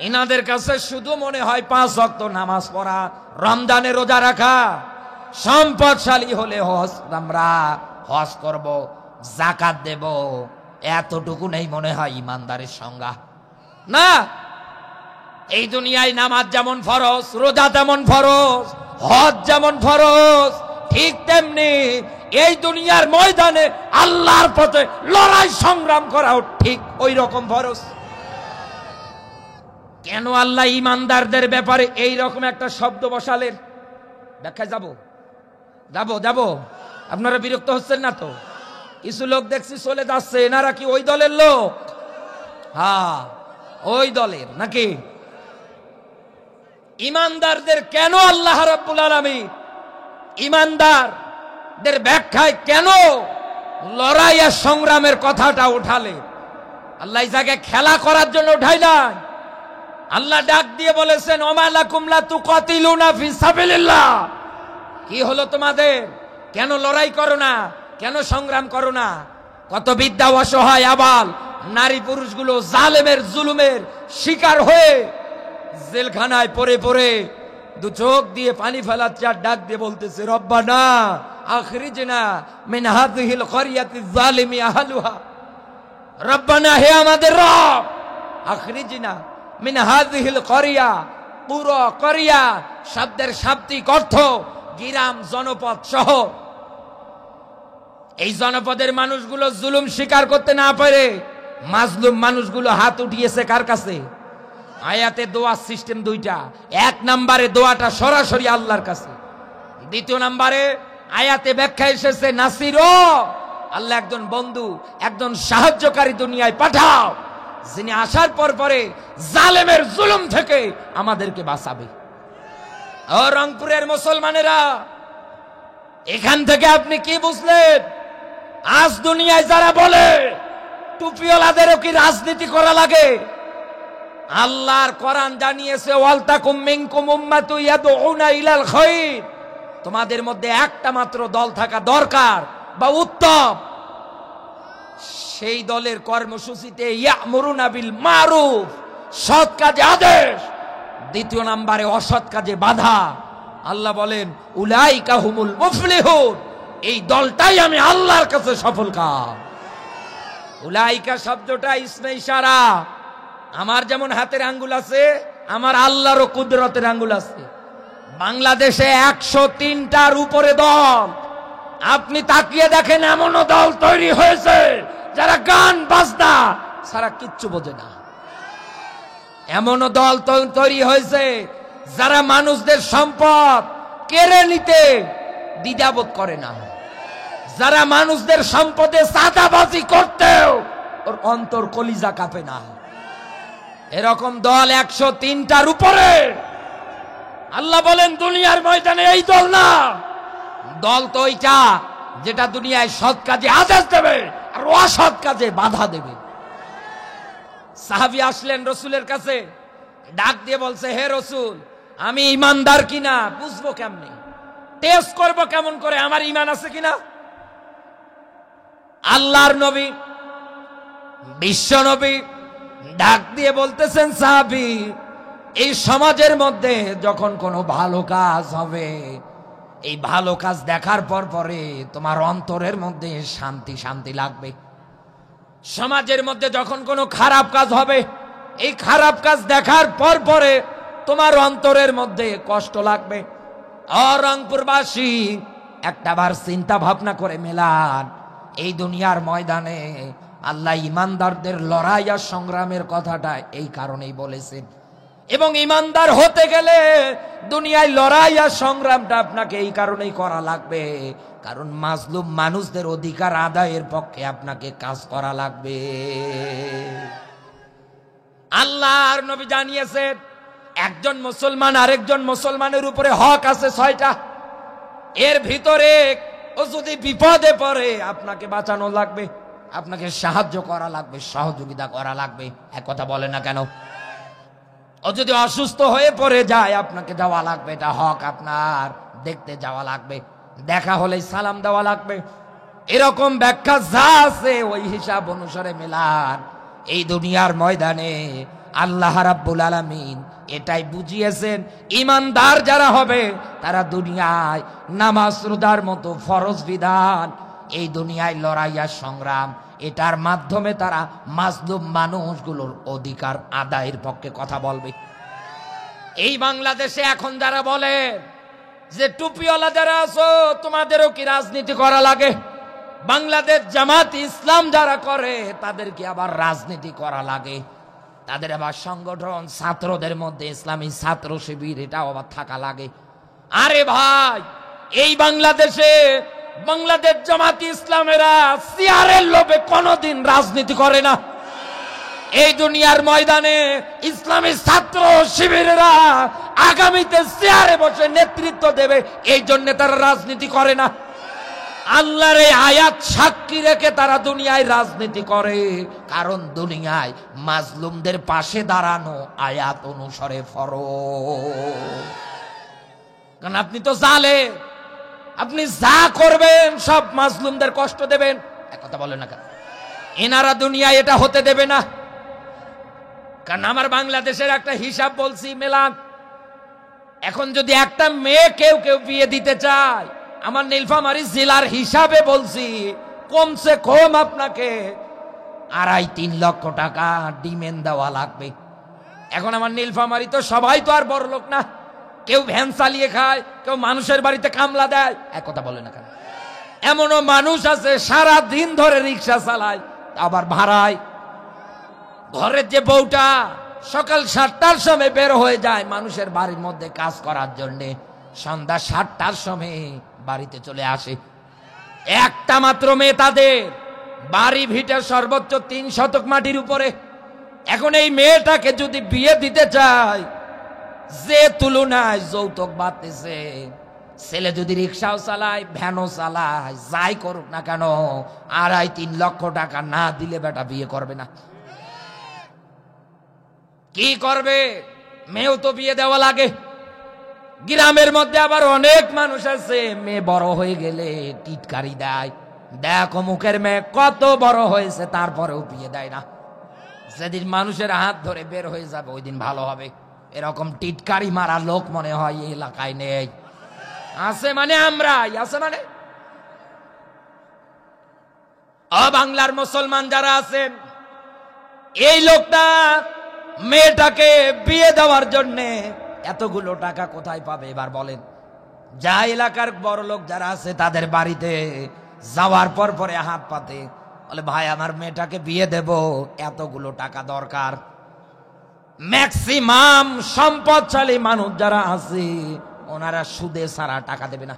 এনাদের কাছে শুধু মনে হয় 5 ওয়াক্ত নামাজ পড়া, রমজানে রোজা রাখা, সম্পদশালী হলে আমরা হজ করব, যাকাত দেব, এতটুকু নেই মনে হয় ঈমানদারের সংজ্ঞা। না, এই দুনিয়ায় নামাজ যেমন ফরজ, রোজা তেমন ফরজ, হজ যেমন ফরজ, ঠিক তেমনি এই দুনিয়ার ময়দানে আল্লাহর পথে লড়াই সংগ্রাম করাও ঠিক ওই রকম ফরজ। কেন আল্লাহ ঈমানদারদের ব্যাপারে এই রকম একটা শব্দ বসালেন? ব্যাখ্যায় যাব। আপনারা বিরক্ত হচ্ছেন না তো? কিছু লোক দেখছি চলে যাচ্ছে, এনারা কি ওই দলের লোক? হ্যাঁ, ওই দলের নাকি? ঈমানদারদের কেন আল্লাহ রাব্বুল আলামিন ঈমানদারদের ব্যাখ্যায় কেন লড়াই আর সংগ্রামের কথাটা উঠালেন? আল্লাহ এই জায়গায় খেলা করার জন্য উঠাই না। আল্লাহ ডাক দিয়ে বলেছেন ওমা লাকুম লা তুকাতিলুনা ফি সাবিলিল্লাহ। কি হলো তোমাদের? কেন লড়াই করো না? কেন সংগ্রাম করো না? কত বিদ্যা অসহায় আবাল নারী পুরুষগুলো জালেমের জুলুমের শিকার হয়ে জেলখানায় পড়ে পড়ে দু চোখ দিয়ে পানি ফেলাচ্ছে আর ডাক দিয়ে বলতেছে রব্বানা আখরিজনা মিন হাযিহিল ক্বরিয়াতিজ জালিমি আহলুহা। রব্বানা, হে আমাদের রব, আখরিজনা মিন হাযিহিল ক্বরিয়া। পুরো ক্বরিয়া শব্দের শাব্দিক অর্থ গ্রাম, জনপদ, শহর। এই জনপদের মানুষগুলো জুলুম স্বীকার করতে না পারে মাজলুম মানুষগুলো হাত উঠিয়েছে কার কাছে? আয়াতে দোয়া সিস্টেম দুইটা। 1 নম্বরে দোয়াটা সরাসরি আল্লাহর কাছে। 2 নম্বরে আয়াতে ব্যাখ্যা এসেছে নাসিরো, আল্লাহ একজন বন্ধু, একজন সাহায্যকারী দুনিয়ায় পাঠাও, যিনি আসার পরে জালেমের জুলুম থেকে আমাদেরকে বাঁচাবে। ও রংপুরের মুসলমানেরা, এখান থেকে আপনি কি বুঝলেন? আজ দুনিয়ায় যারা বলে টুপিওয়ালাদেরও কি রাজনীতি করা লাগে? আল্লাহর কোরআন জানিয়েছে ওয়ালতাকুম মিনকুম উম্মাতুন ইয়াদউনা ইলাল খায়র, তোমাদের মধ্যে একটা মাত্র দল থাকা দরকার বা উত্তম। সেই দলের কর্মসূচিতে ইয়ামুরুনা বিল মারুফ, সৎ কাজে আদেশ, দ্বিতীয় নম্বরে অসৎ কাজে বাধা। আল্লাহ বলেন উলাইকা হুমুল মুফলিহুন, এই দলটাই আমি আল্লাহর কাছে সফল কাম। উলাইকা শব্দটা ইসমে ইশারা। আমার যেমন হাতের আঙ্গুল আছে, আমার আল্লাহরও কুদরতের আঙ্গুল আছে। বাংলাদেশে 103টার উপরে দল। আপনি তাকিয়ে দেখেন, এমনও দল তৈরি হয়েছে যারা গান বাজনা সারা কিচ্ছু বোঝে না। এমনও দল তৈরি হয়েছে যারা মানুষদের সম্পদ কেড়ে নিতে দ্বিধাবোধ করে না, যারা মানুষদের সম্পদে চাঁদাবাজি করতেও ওর অন্তর কলিজা কাঁপে না। এরকম দল 103টার উপরে। আল্লাহ বলেন দুনিয়ার ময়দানে এই দল না, দল তো ওইটা যেটা দুনিয়ায় সৎ কাজে আদেশ দেবে আর অসৎ কাজে বাধা দেবে। সাহাবী আসলেন রসুলের কাছে, ডাক দিয়ে বলছে, হে রসুল, আমি ইমানদার কিনা বুঝবো কেমনে, টেস্ট করবো কেমন করে আমার ইমান আছে কিনা? আল্লাহর নবী, বিশ্ব নবী ডাক দিয়ে বলতেছেন, সাহাবী, এই সমাজের মধ্যে যখন কোনো ভালো কাজ হবে, এই ভালো কাজ দেখার পর পরে তোমার অন্তরের মধ্যে শান্তি শান্তি লাগবে। সমাজের মধ্যে যখন কোনো খারাপ কাজ হবে, এই খারাপ কাজ দেখার পর পরে তোমার অন্তরের মধ্যে কষ্ট লাগবে। রংপুরবাসী একটাবার চিন্তা ভাবনা করে মেলান, এই দুনিয়ার ময়দানে আল্লাহ ইমানদারদের লড়াই আর সংগ্রামের কথাটা এই কারণেই বলেছেন। এবং ইমানদার হতে গেলে দুনিয়ায় লড়াই আর সংগ্রামটা আপনাকে এই কারণেই করা লাগবে, কারণ মাজলুম মানুষদের অধিকার আদায়ের পক্ষে আপনাকে কাজ করা লাগবে। আল্লাহর নবী জানিয়েছেন, একজন মুসলমান আরেকজন মুসলমানের উপরে হক আছে 6টা। এর ভিতরে ও যদি বিপদে পড়ে আপনাকে বাঁচানো লাগবে, আপনাকে সাহায্য করা লাগবে, সহযোগিতা করা লাগবে। এক কথা বলে না কেন? ও যদি অসুস্থ হয়ে পড়ে যায় আপনাকে যাওয়া লাগবে, এটা হক আপনার। দেখতে যাওয়া লাগবে, দেখা হলেই সালাম দেওয়া লাগবে। এরকম ব্যাখ্যা যা আছে ওই হিসাব অনুসারে মেলান। এই দুনিয়ার ময়দানে আল্লাহ রাব্বুল আলামিন এটাই বুঝিয়েছেন, ইমানদার যারা হবে তারা দুনিয়ায় নামাজ রোজার মতো ফরজ বিধান, এই দুনিয়ায় লড়াই আর সংগ্রাম, এটার মাধ্যমে তারা মাজলুম মানুষগুলোর অধিকার আদায়ের পক্ষে কথা বলবে। এই বাংলাদেশে এখন যারা বলে যে টুপিওয়ালা যারা আছো তোমাদেরও কি রাজনীতি করা লাগে, বাংলাদেশ জামাত ইসলাম যারা করে তাদের কি আবার রাজনীতি করা লাগে, তাদের আবার সংগঠন ছাত্রদের মধ্যে ইসলামী ছাত্র শিবির এটাও আবার থাকা লাগে। আরে ভাই, এই বাংলাদেশে বাংলাদেশ জামাত ইসলামেরা চেয়ারের লোভে কোনোদিন রাজনীতি করে না। এই দুনিয়ার ময়দানে ইসলামী ছাত্র শিবিরেরা আগামীতে চেয়ারে বসে নেতৃত্ব দেবে, এই জন্য তারা রাজনীতি করে না। আল্লাহর এই আয়াত সাক্ষী রেখে তারা দুনিয়ায় রাজনীতি করে, কারণ দুনিয়ায় মাজলুমদের পাশে দাঁড়ানো আয়াত অনুসারে ফরজ। কারণ আপনি তো জালেম, আপনি যা করবেন সব মাজলুমদের কষ্ট দেবেন। এক কথা বলেন না কেন? এনারা দুনিয়ায় এটা হতে দেবে না। কারণ আমার বাংলাদেশের একটা হিসাব বলছি মেলান, এখন যদি একটা মেয়ে কেউ বিয়ে দিতে চায়, আমার নীলফামারী জেলার হিসাবে বলছি কমসে কম আপনাকে 2.5-3 লক্ষ টাকা ডিমেন্ড দেওয়া লাগবে। এখন আমার নীলফামারী তো সবাই তো আর বড় লোক না, কেউ ভ্যান চালিয়ে খায়, কেউ মানুষের বাড়িতে কামলা দেয়। এক কথা বলে না কেন? এমনও মানুষ আছে সারা দিন ধরে রিক্সা চালায়, আবার ভাড়ায়। ঘরের যে বউটা সকাল 7টার সময় বের হয়ে যায় মানুষের বাড়ির মধ্যে কাজ করার জন্য, সন্ধ্যা 7টার সময় বাড়িতে চলে আসে। একটা মাত্র মেয়ে, তাদের বাড়ি ভিটে সর্বোচ্চ 3 শতক মাটির উপরে। এখন এই মেয়েটাকে যদি বিয়ে দিতে চায়, যে তুলনায় যৌতুক বাড়তেছে, ছেলে যদি রিক্সাও চালায়, ভ্যানও চালায়, যাই করুক না কেন, 2.5-3 লক্ষ টাকা না দিলে বেটা বিয়ে করবে না। কি করবে? মেয়েও তো বিয়ে দেওয়া লাগে। গ্রামের মধ্যে আবার অনেক মানুষ আছে, মেয়ে বড় হয়ে গেলে টিটকারি দেয়। দেখো মুখের মেয়ে কত বড় হয়েছে, তারপরেও বিয়ে দেয় না। যেদিন মানুষের হাত ধরে বের হয়ে যাবে ওই দিন ভালো হবে। এরকম টিটকারি মারা লোক মনে হয় এই এলাকায় নেই। আছে মানে আমরাই, আছে মানে বাংলার মুসলমান যারা আছেন, এই লোকটা মেয়েটাকে বিয়ে দেওয়ার জন্য এতগুলো টাকা কোথায় পাবে এবার বলেন? যা এলাকার বড় লোক যারা আছে তাদের বাড়িতে যাওয়ার পর পরে হাত পাতে, বলে ভাই আমার মেয়েটাকে বিয়ে দেব, এতগুলো টাকা দরকার। ম্যাক্সিমাম সম্পদশালী মানুষ যারা আছে ওনারা সুদে ছাড়া টাকা দেবে না।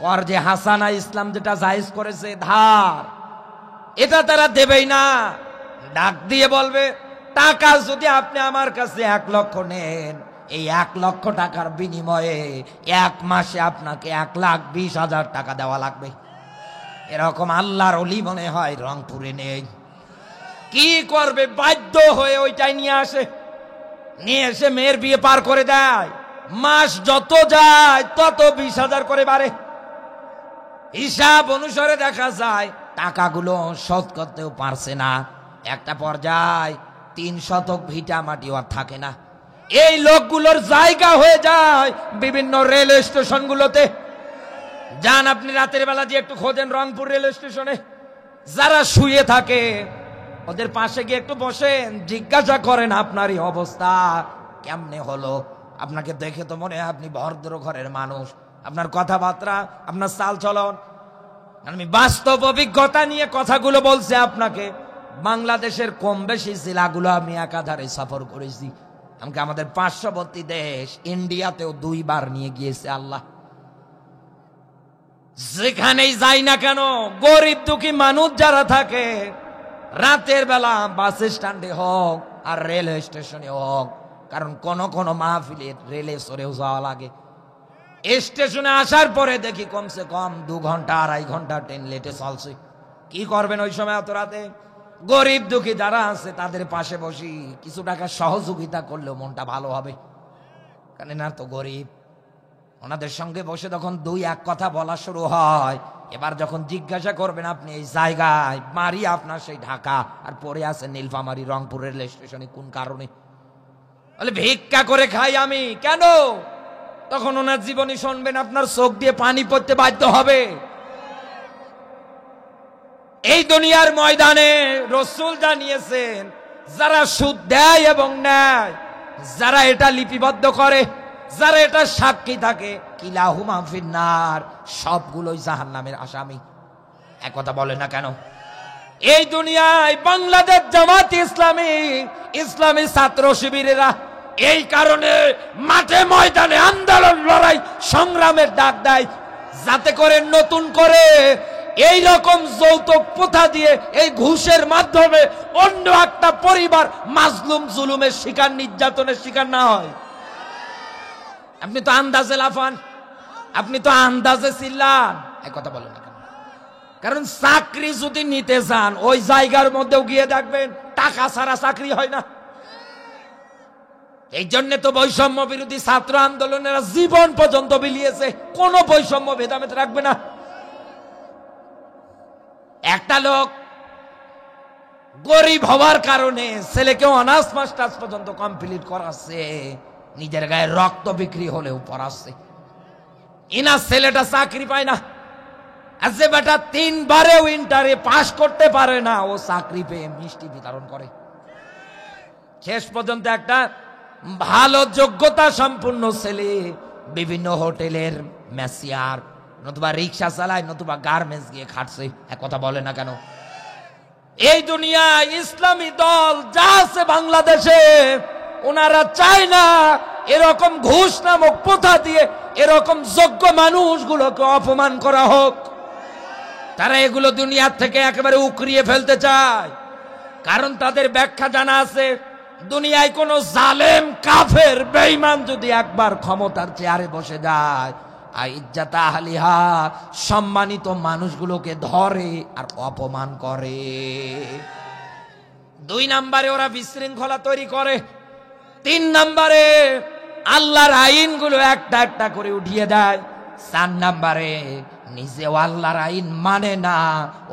কর যে হাসানা ইসলাম যেটা জায়েজ করেছে ধার, এটা তারা দেবেই না। ডাক দিয়ে বলবে টাকা যদি আপনি আমার কাছে 1 লক্ষ নেন, এই 1 লক্ষ টাকার বিনিময়ে 1 মাসে আপনাকে 1,20,000 টাকা দেওয়া লাগবে। এরকম আল্লাহর ওলি মনে হয় রংপুরে নেই। কি করবে? বাধ্য হয়ে ওইটাই নিয়ে আসে, নিয়ে এসে মেয়ের বিয়ে পার করে দেয়। মাস যত যায় তত 20,000 করে বাড়ে। হিসাব অনুসারে দেখা যায় টাকাগুলো শোধ করতেও পারছে না। একটা পর্যায়ে 3 শতক ভিটা মাটি আর থাকে না। এই লোকগুলোর জায়গা হয়ে যায় বিভিন্ন রেল স্টেশনগুলোতে। যান আপনি রাতের বেলা যে একটু খোঁজেন রংপুর রেল স্টেশনে, যারা শুয়ে থাকে ওদের পাশে গিয়ে একটু বসেন, জিজ্ঞাসা করেন আপনার এই অবস্থা কেমনে হলো। আপনাকে দেখে তো মনে হয় আপনি ভদ্র ঘরের মানুষ, আপনার কথাবার্তা, আপনার চাল চলন। আমি বাস্তব অভিজ্ঞতা নিয়ে কথাগুলো বলছি আপনাকে। বাংলাদেশের কম বেশি জেলাগুলো আমি একাধারে সফর করেছি। আমাকে আমাদের পার্শ্ববর্তী দেশ ইন্ডিয়াতেও 2 বার নিয়ে গিয়েছে আল্লাহ। যেখানেই যাই না কেন গরিব দুঃখী মানুষ যারা থাকে, রাতের বেলা বাস স্ট্যান্ডে হোক আর রেলওয়ে স্টেশনে হোক, কারণ কোন কোন মাহফিলে রেলে সরেও যাওয়া লাগে। স্টেশনে আসার পরে দেখি কমসে কম 2 ঘন্টা 2.5 ঘন্টা ট্রেন লেটে চলছে। কি করবেন ওই সময় এত রাতে? গরিব দুঃখী যারা আছে তাদের পাশে বসি কিছু টাকা সহযোগিতা করলেও মনটা ভালো হবে। কারণ না তো গরিব, ওনাদের সঙ্গে বসে তখন 2-1 কথা বলা শুরু হয়। এবার যখন জিজ্ঞাসা করবেন আপনি এই জায়গায়, মারি আপনার সেই ঢাকা আর পরে আছে নীলফামারী রংপুর রেল স্টেশনে, কোন কারণে? বলে ভিক্ষা করে খাই আমি। কেন? তখন ওনার জীবনী শুনবেন, আপনার চোখ দিয়ে পানি পড়তে বাধ্য হবে। এই দুনিয়ার ময়দানে রাসূল জানিয়েছেন, যারা সুদ দেয় এবং নেয়, যারা এটা লিপিবদ্ধ করে, যারা এটা সাক্ষী থাকে, কিলাহুমা ফিন্নার, সবগুলোই জাহান্নামের আসামি। এক কথা বলে না কেন? এই দুনিয়ায় বাংলাদেশ জামাত ইসলামী, ইসলামী ছাত্র শিবিরেরা এই কারণে মাঠে ময়দানে আন্দোলন, লড়াই, সংগ্রামের ডাক দেয়, যাতে করে নতুন করে এই রকম যৌতুক প্রথা দিয়ে, এই ঘুষের মাধ্যমে অন্য একটা পরিবার মাজলুম, জুলুমের শিকার, নির্যাতনের শিকার না হয়। আপনি তো আন্দাজে লাফান, আপনি তো আন্দাজে চিল্লান, এক কথা বলেন না কেন? কারণ চাকরি যদি নিতে চান ওই জায়গার মধ্যেও গিয়ে দেখবেন টাকা ছাড়া চাকরি হয় না। এই জন্য তো বৈষম্য বিরোধী ছাত্র আন্দোলনেরা জীবন পর্যন্ত বিলিয়েছে, কোন বৈষম্য ভেদাভেদ রাখবে না। একটা লোক গরিব হওয়ার কারণে ছেলেকে অনার্স মাস্টার্স পর্যন্ত কমপ্লিট করাচ্ছে, নিজের গায়ে রক্ত বিক্রি হলেও পড়াচ্ছে। ইনার ছেলেটা চাকরি পায় না। আর যে বেটা 3 বারেও ইন্টারে পাশ করতে পারে না, ও চাকরি পেয়ে মিষ্টি বিতরণ করে। শেষ পর্যন্ত একটা ভালো যোগ্যতা সম্পন্ন ছেলে বিভিন্ন হোটেলের ম্যাসিয়ার, নতুবা রিক্সা চালায়, নতুবা গার্মেন্টস গিয়ে খাটছে। এক কথা বলে না কেন? এই দুনিয়ায় ইসলামী দল যা আছে বাংলাদেশে, ওনারা চায় না এরকম ঘুষ নামক প্রথা দিয়ে এরকম যোগ্য মানুষগুলোকে অপমান করা হোক। তারা এগুলো দুনিয়ার থেকে একেবারে উকরিয়ে ফেলতে চায়। কারণ তাদের ব্যাখ্যা জানা আছে, দুনিয়ায় কোন জালেম, কাফের, বেঈমান যদি একবার ক্ষমতার চেয়ারে বসে যায়, আইজ্জাতা আহলিহা, সম্মানিত মানুষগুলোকে ধরে আর অপমান করে। 2 নম্বরে ওরা বিশৃঙ্খলা তৈরি করে। 3 নম্বরে আল্লাহর আইনগুলো একটা একটা করে উঠিয়ে দেয়। 4 নম্বরে নিজেও আল্লাহর আইন মানে না,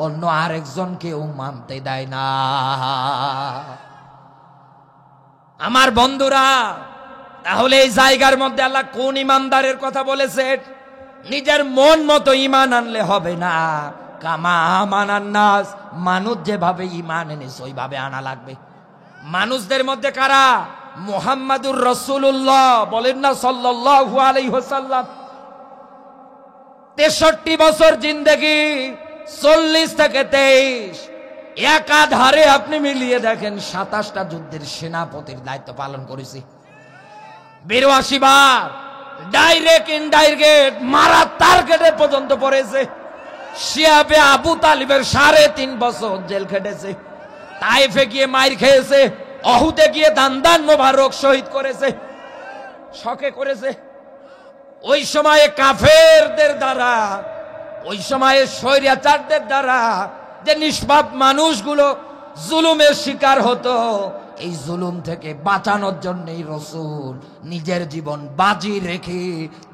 অন্য আরেকজনকেও মানতে দেয় না। আমার বন্ধুরা, তাহলে এই জায়গার মধ্যে আল্লাহ কোন ইমানদারের কথা বলেছেন? নিজের মন মতো ঈমান আনলে হবে না। কামা আমানান নাস, মানুষ যেভাবে ঈমান এনেছে ওইভাবে আনা লাগবে। মানুষদের মধ্যে কারা? মুহাম্মাদুর রাসূলুল্লাহ, বলেন না সাল্লাল্লাহু আলাইহি ওয়াসাল্লাম। 63 বছর জিন্দেগি, 40 থেকে 23, একাধারে আপনি মিলিয়ে দেখেন 27টা যুদ্ধের সেনাপতির দায়িত্ব পালন করেছি। 82 বার ডাইরেক্ট ইনডাইরেক্ট মারা টার্গেটে পর্যন্ত পড়েছে। শিয়াবে আবু তালিবের 3.5 বছর জেল খেটেছে। তাইফে গিয়ে মাইর খেয়েছে। অহুদে গিয়ে দান মোবারক শহীদ করেছে, শকে করেছে। ওই সময়ে কাফেরদের দ্বারা, ওই সময়ে স্বৈরাচারদের দ্বারা যে নিষ্পাপ মানুষগুলো জুলুমের শিকার হতো, এই জুলুম থেকে বাঁচানোর জন্যই রাসূল নিজের জীবন বাজি রেখে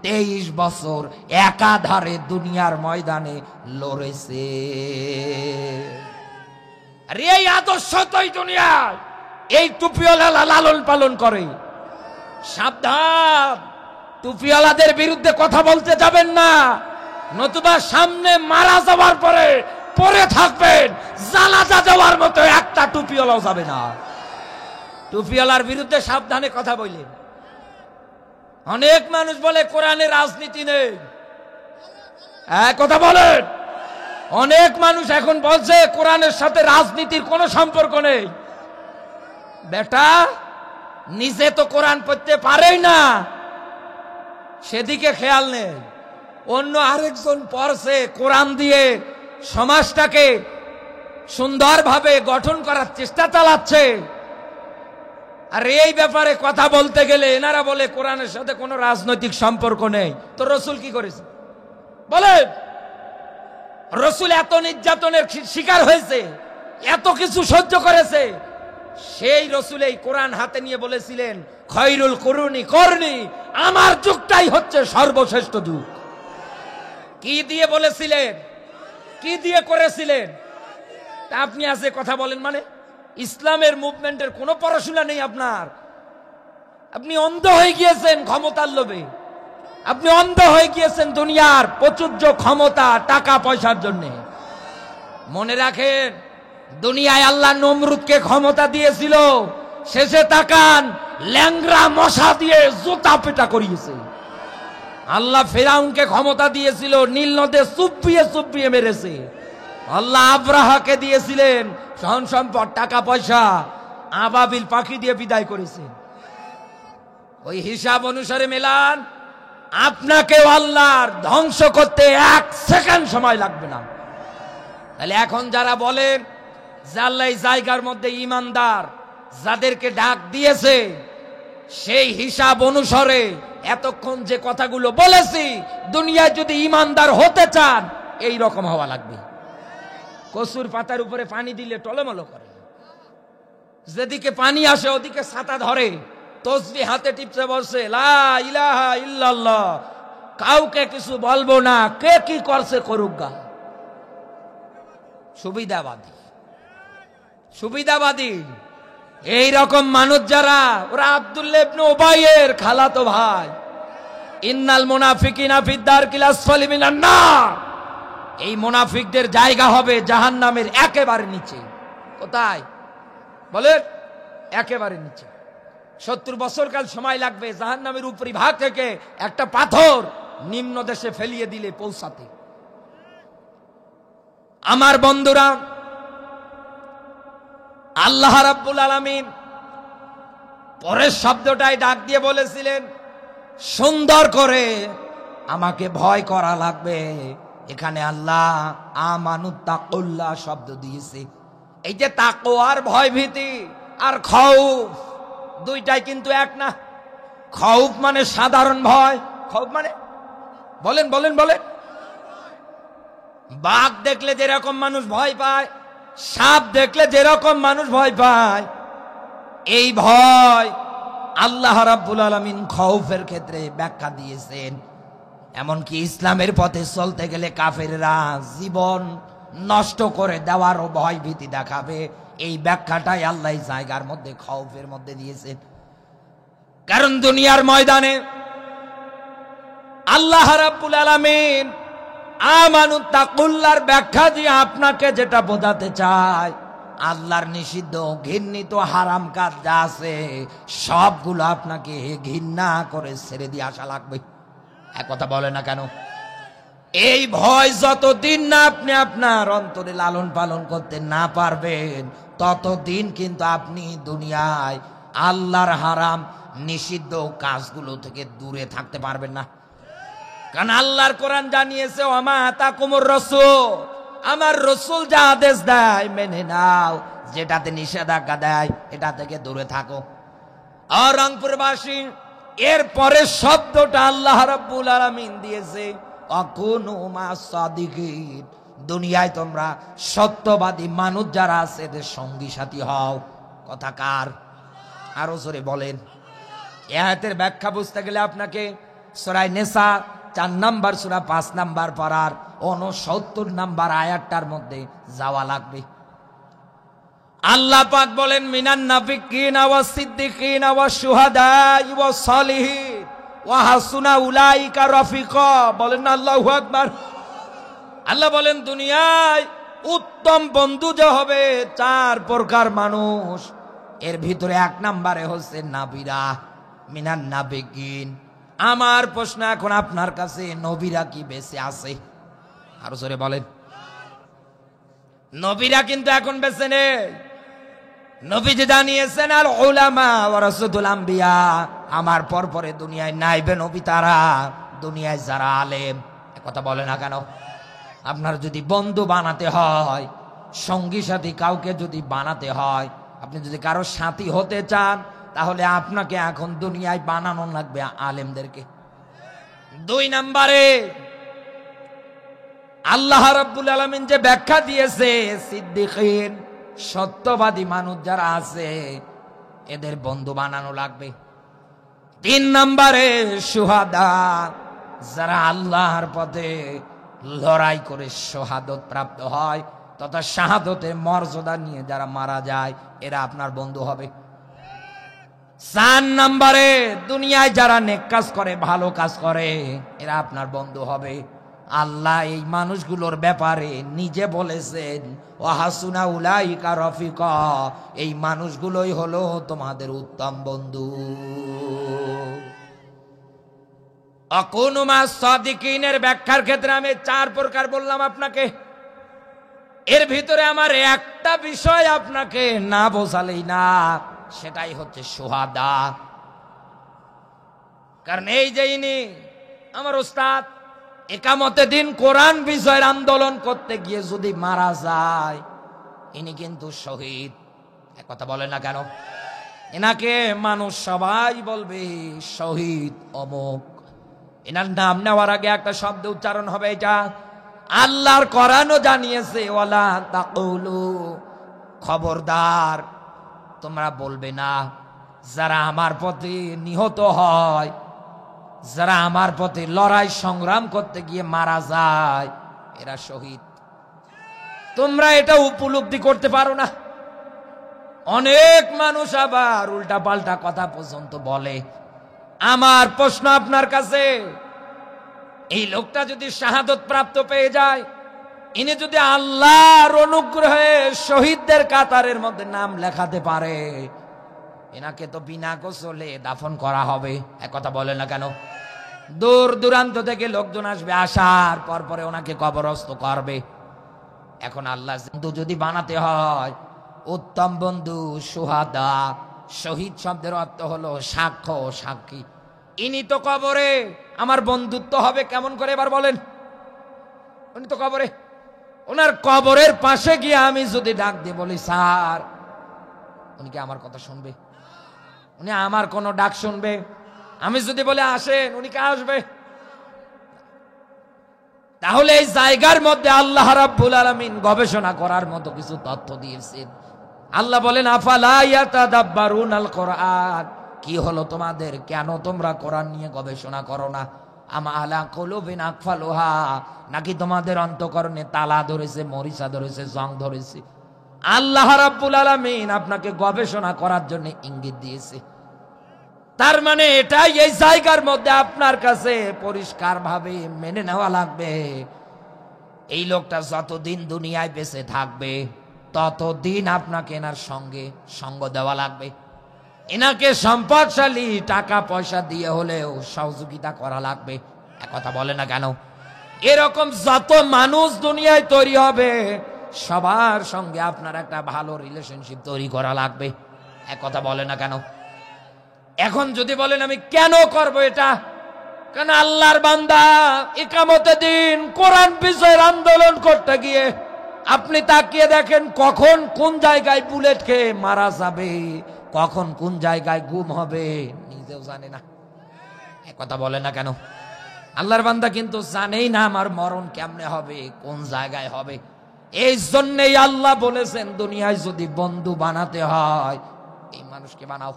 23 বছর একাধারে দুনিয়ার ময়দানে লড়েছে। আর এই আদর্শ তো দুনিয়ায় এই টুপিওয়ালা লালন পালন করে। সাবধান, টুপিওয়ালাদের বিরুদ্ধে কথা বলতে যাবেন না, নতুবা সামনে মারা যাওয়ার পরে পরে থাকবেন জানাজা যাওয়ার মতো একটা টুপিওয়ালাও যাবে না। টুপিওয়ালার বিরুদ্ধে সাবধানে কথা বললেন। অনেক মানুষ বলে কোরআনে রাজনীতি নেই, কথা বলেন। অনেক মানুষ এখন বলছে কোরআনের সাথে রাজনীতির কোনো সম্পর্ক নেই। বেটা, নিজে তো কোরআন পড়তে পারেই না, সেদিকে খেয়াল নেই। অন্য আরেকজন পড়ছে, কোরআন দিয়ে সমাজটাকে সুন্দরভাবে গঠন করার চেষ্টা চালাচ্ছে। আর এই ব্যাপারে কথা বলতে গেলে এনারা বলে কোরআনের সাথে কোনো রাজনৈতিক সম্পর্ক নেই। তো রাসূল কি করেছে বলে? রাসূল এত নির্যাতনের শিকার হয়েছে, এত কিছু সহ্য করেছে। সেই রাসূল এই কোরআন হাতে নিয়ে বলেছিলেন, খৈরুল কুরুনি করনি, আমার যুগটাই হচ্ছে সর্বশ্রেষ্ঠ যুগ। কি দিয়ে বলেছিলেন? কি দিয়ে করেছিলেন? তা আপনি আজ কথা বলেন মানে ইসলামের মুভমেন্টের কোনো পড়াশোনা নেই আপনার। আপনি অন্ধ হয়ে গিয়েছেন ক্ষমতার লোভে। আপনি অন্ধ হয়ে গিয়েছেন দুনিয়ার প্রচুর্য ক্ষমতা, টাকা পয়সার জন্য। মনে রাখেন, দুনিয়ায় আল্লাহ নমরুদকে ক্ষমতা দিয়েছিল, শেষে তাকান ল্যাংরা মশা দিয়ে জুতা পেটা করিয়েছে। আল্লাহ ফেরাউনকে ক্ষমতা দিয়েছিল, নীল নদে চুপিয়ে চুপিয়ে মেরেছে। আল্লাহ আব্রাহাকে দিয়েছিলেন ধন সম্পদ, টাকা পয়সা, আবাবিল পাখি দিয়ে বিদায় করেছেন। ওই হিসাব অনুসারে মেলান, আপনাকেও আল্লাহর ধ্বংস করতে 1 সেকেন্ড সময় লাগবে না। তাহলে এখন যারা বলেন যে আল্লাহ এই জায়গার মধ্যে ইমানদার যাদেরকে ডাক দিয়েছে, সেই হিসাব অনুসারে এতক্ষণ যে কথাগুলো বলেছি, দুনিয়ায় যদি ইমানদার হতে চান এই রকম হওয়া লাগবে। কসুর পাতার উপরে পানি দিলে টলমল করে, যেদিকে পানি আসে ওদিকে ছাতা ধরে, তসবিহ হাতে টিপছে বলছে লা ইলাহা ইল্লাল্লাহ, কাউকে কিছু বলবো না, কে কি করছে করুক গা। সুবিধাবাদী, সুবিধাবাদী এই রকম মানুষ যারা, ওরা আব্দুল্লাহ ইবনে উবাইয়ের খালাতো ভাই। ইন্নাল মুনাফিকিনা ফিদ দারকিল আসফালি মিনান নার, এই মুনাফিকদের জায়গা হবে জাহান্নামের একেবারে নিচে। কোথায় বলে? একেবারে নিচে। 70 বছর কাল সময় লাগবে জাহান্নামের উপরি ভাগ থেকে একটা পাথর নিম্ন দেশে ফেলিয়ে দিলে পৌঁছাতে। আমার বন্ধুরা, আল্লাহ রাব্বুল আলামিন পরের শব্দটাই ডাক দিয়ে বলেছিলেন, সুন্দর করে আমাকে ভয় করা লাগবে। এখানে আল্লাহ আমানু তাকুল্লাহ শব্দ দিয়েছে। এই যে তাকওয়ার ভয় ভীতি আর খৌফ, দুইটাই কিন্তু এক না। খৌফ মানে সাধারণ ভয়, খৌফ মানে বলেন বলেন বলেন। বাঘ দেখলে যেরকম মানুষ ভয় পায়, সাপ দেখলে যেরকম মানুষ ভয় পায়, এই ভয় আল্লাহ রাব্বুল আলামিন খৌফের ক্ষেত্রে ব্যাখ্যা দিয়েছেন। এমনকি ইসলামের পথে চলতে গেলে কাফেররা জীবন নষ্ট করে দেওয়ারও ভয় ভীতি দেখাবে, এই ব্যাখ্যাটাই আল্লাহ জায়গার মধ্যে খৌফের মধ্যে দিয়েছেন। কারণ দুনিয়ার ময়দানে আল্লাহ রাব্বুল আলামিন আমানুত তাকুল্লাহর ব্যাখ্যা দিয়ে আপনাকে যেটা বোঝাতে চায়, আল্লাহর নিষিদ্ধ ঘৃণিত হারাম কাজ যা আছে সবগুলো আপনাকে ঘৃণা করে ছেড়ে দিয়ে আসা লাগবে। এক কথা বলে না কেন? এই ভয় যতদিন না আপনি আপনার অন্তরে লালন পালন করতে না পারবেন, ততদিন কিন্তু আপনি দুনিয়ায় আল্লাহর হারাম নিষিদ্ধ কাজগুলো থেকে দূরে থাকতে পারবেন না। কারণ আল্লাহর কোরআন জানিয়েছে, ওমা আতাকুমুর রাসূল, আমার রাসূল যা আদেশ দেয় মেনে নাও, যেটাতে নিষেধাজ্ঞা দেয় এটা থেকে দূরে থাকো। আর রংপুরবাসী, এর পরে শব্দটা আল্লাহ রাব্বুল আলামিন দিয়েছে, আকুনু মাস সাদিকিন, দুনিয়ায় তোমরা সত্যবাদী মানুষ যারা আছে এদের সঙ্গী সাথী হও। কথা কার? আরো জোরে বলেন। এই আয়াতের ব্যাখ্যা বুঝতে গেলে আপনাকে সূরা নিসা 4 নাম্বার সূরা 5 নাম্বার পারার 69 নাম্বার আয়াতটার মধ্যে যাওয়া লাগবে। আল্লাহ পাক বলেন, মিনান নাবিয়িনা ওয়াস সিদ্দিকিনা ওয়াশ শুহাদাই ওয়াস সালিহিন ওয়া হাসুনা উলাইকা রাফিকা। বলেন না আল্লাহু আকবার। আল্লাহ বলেন দুনিয়ায় উত্তম বন্ধু যে হবে 4 প্রকার মানুষ, এর ভিতরে 1 নম্বরে হচ্ছে নবীরা, মিনান নাবিয়িন। আমার প্রশ্ন এখন আপনার কাছে, নবীরা কি বেঁচে আছে? আরো জোরে বলেন। নবীরা কিন্তু এখন বেঁচে নেই। নবীজি জানিয়েছেন, আল উলামা ওয়ারাসাতুল আম্বিয়া, আমার পরে দুনিয়ায় নাইবে নবী তারা, দুনিয়ায় যারা আলেম। কথা বলে না কেন? আপনার যদি বন্ধু বানাতে হয়, সঙ্গী সাথী কাউকে যদি বানাতে হয়, আপনি যদি কারো সাথী হতে চান, তাহলে আপনাকে এখন দুনিয়ায় বানানো লাগবে আলেমদেরকে। 2 নম্বরে আল্লাহ রাব্বুল আলামিন যে ব্যাখ্যা দিয়েছে, সিদ্দিকিন, সত্যবাদী মানুষ যারা আছে এদের বন্ধু বানানো লাগবে। 3 নম্বরে শুহাদা, যারা আল্লাহর পথে লড়াই করে শাহাদত প্রাপ্ত হয় তথা শাহাদতের মর্যাদা নিয়ে যারা মারা যায়, এরা আপনার বন্ধু হবে। 4 নম্বরে দুনিয়ায় যারা নেক কাজ করে, ভালো কাজ করে, এরা আপনার বন্ধু হবে। আল্লাহ এই মানুষগুলোর ব্যাপারে নিজে বলেছেন, ওয়া হাসুনা উলাইকা রাফিকা, এই মানুষগুলোই হলো তোমাদের উত্তম বন্ধু। আকুনু মাস সাদিকিনের ব্যাখ্যার ক্ষেত্রে আমি 4 প্রকার বললাম আপনাকে। এর ভিতরে আমার একটা বিষয় আপনাকে না বোঝালেই না, সেটাই হচ্ছে শুহাদা। কারণ এই যে ইনি আমার ওস্তাদ, একামতে দিন কোরআন বিষয়ের আন্দোলন করতে গিয়ে যদি মারা যায়, ইনি কিন্তু শহীদ। এক কথা বলে না কেন? এনাকে মানুষ সবাই বলবে শহীদ অমুক। এনার নাম নেওয়ার আগে একটা শব্দ উচ্চারণ হবে, এটা আল্লাহর কোরআনও জানিয়েছে, ওয়ালা তাকুলু, খবরদার তোমরা বলবে না যারা আমার পথে নিহত হয়, যারা আমার পথে লড়াই সংগ্রাম করতে গিয়ে মারা যায়, এরা শহীদ। তোমরা এটা উপলব্ধি করতে পারো না। অনেক মানুষ আবার উল্টা পাল্টা কথা পর্যন্ত বলে। আমার প্রশ্ন আপনার কাছে, এই লোকটা যদি শাহাদত প্রাপ্ত পেয়ে যায়, ইনি যদি আল্লাহর অনুগ্রহে শহীদদের কাতারের মধ্যে নাম লেখাতে পারে, এনাকে তো বিনা গোসলে দাফন করা হবে। এক কথা বলে না কেন? দূর দূরান্ত থেকে লোকজন আসবে, আসার পরে ওনাকে কবরস্থ করবে। এখন আল্লাহ বন্ধু যদি বানাতে হয়, উত্তম বন্ধু শুহাদা, শহীদ শব্দের অর্থ হলো সাক্ষ্য, সাক্ষী। ইনি তো কবরে, আমার বন্ধুত্ব হবে কেমন করে এবার বলেন? উনি তো কবরে, ওনার কবরের পাশে গিয়ে আমি যদি ডাক দিয়ে বলি স্যার, উনি কি আমার কথা শুনবে? উনি আমার কোনো ডাক শুনবে? আমি যদি বলে আসেন, উনি কি আসবে? তাহলে এই জায়গার মধ্যে আল্লাহ রাব্বুল আলামিন গবেষণা করার মতো কিছু তথ্য দিয়েছেন। আল্লাহ বলেন আফালা ইয়াতাদাব্বারুনাল কোরআন, কি হলো তোমাদের, কেন তোমরা কোরআন নিয়ে গবেষণা করো না? আমা আলা কুলুবিন আকফালুহা, নাকি তোমাদের অন্তঃকরণে তালা ধরেছে, মরিচা ধরেছে, জং ধরেছে? আল্লাহ রাব্বুল আলামিন আপনাকে গবেষণা করার জন্য ইঙ্গিত দিয়েছে। তার মানে এটাই, এই জায়গার মধ্যে আপনার কাছে পরিষ্কার ভাবে মেনে নেওয়া লাগবে, এই লোকটা যতদিন দুনিয়ায় বেঁচে থাকবে ততদিন আপনাকে এনার সঙ্গে সঙ্গ দেওয়া লাগবে। এনাকে সম্পদশালী টাকা পয়সা দিয়ে হলেও সহযোগিতা করা লাগবে। একথা বলে না কেন? এরকম যত মানুষ দুনিয়ায় তৈরি হবে সবার সঙ্গে আপনার একটা ভালো রিলেশনশিপ তৈরি করা লাগবে। একথা বলে না কেন? এখন যদি বলেন আমি কেন করব এটা, কারণ আল্লাহর বান্দা ইকামতে দিন কোরআন বিষয়ের আন্দোলন করতে গিয়ে আপনি তাকিয়ে দেখেন কখন কোন জায়গায় বুলেট খেয়ে মারা যাবে, কখন কোন জায়গায় গুম হবে নিজেও জানে না। একথা বলে না কেন? আল্লাহর বান্দা কিন্তু জানেই না আমার মরণ কেমনে হবে, কোন জায়গায় হবে। এই জন্যই আল্লাহ বলেছেন দুনিয়ায় যদি বন্ধু বানাতে হয় এই মানুষকে বানাও,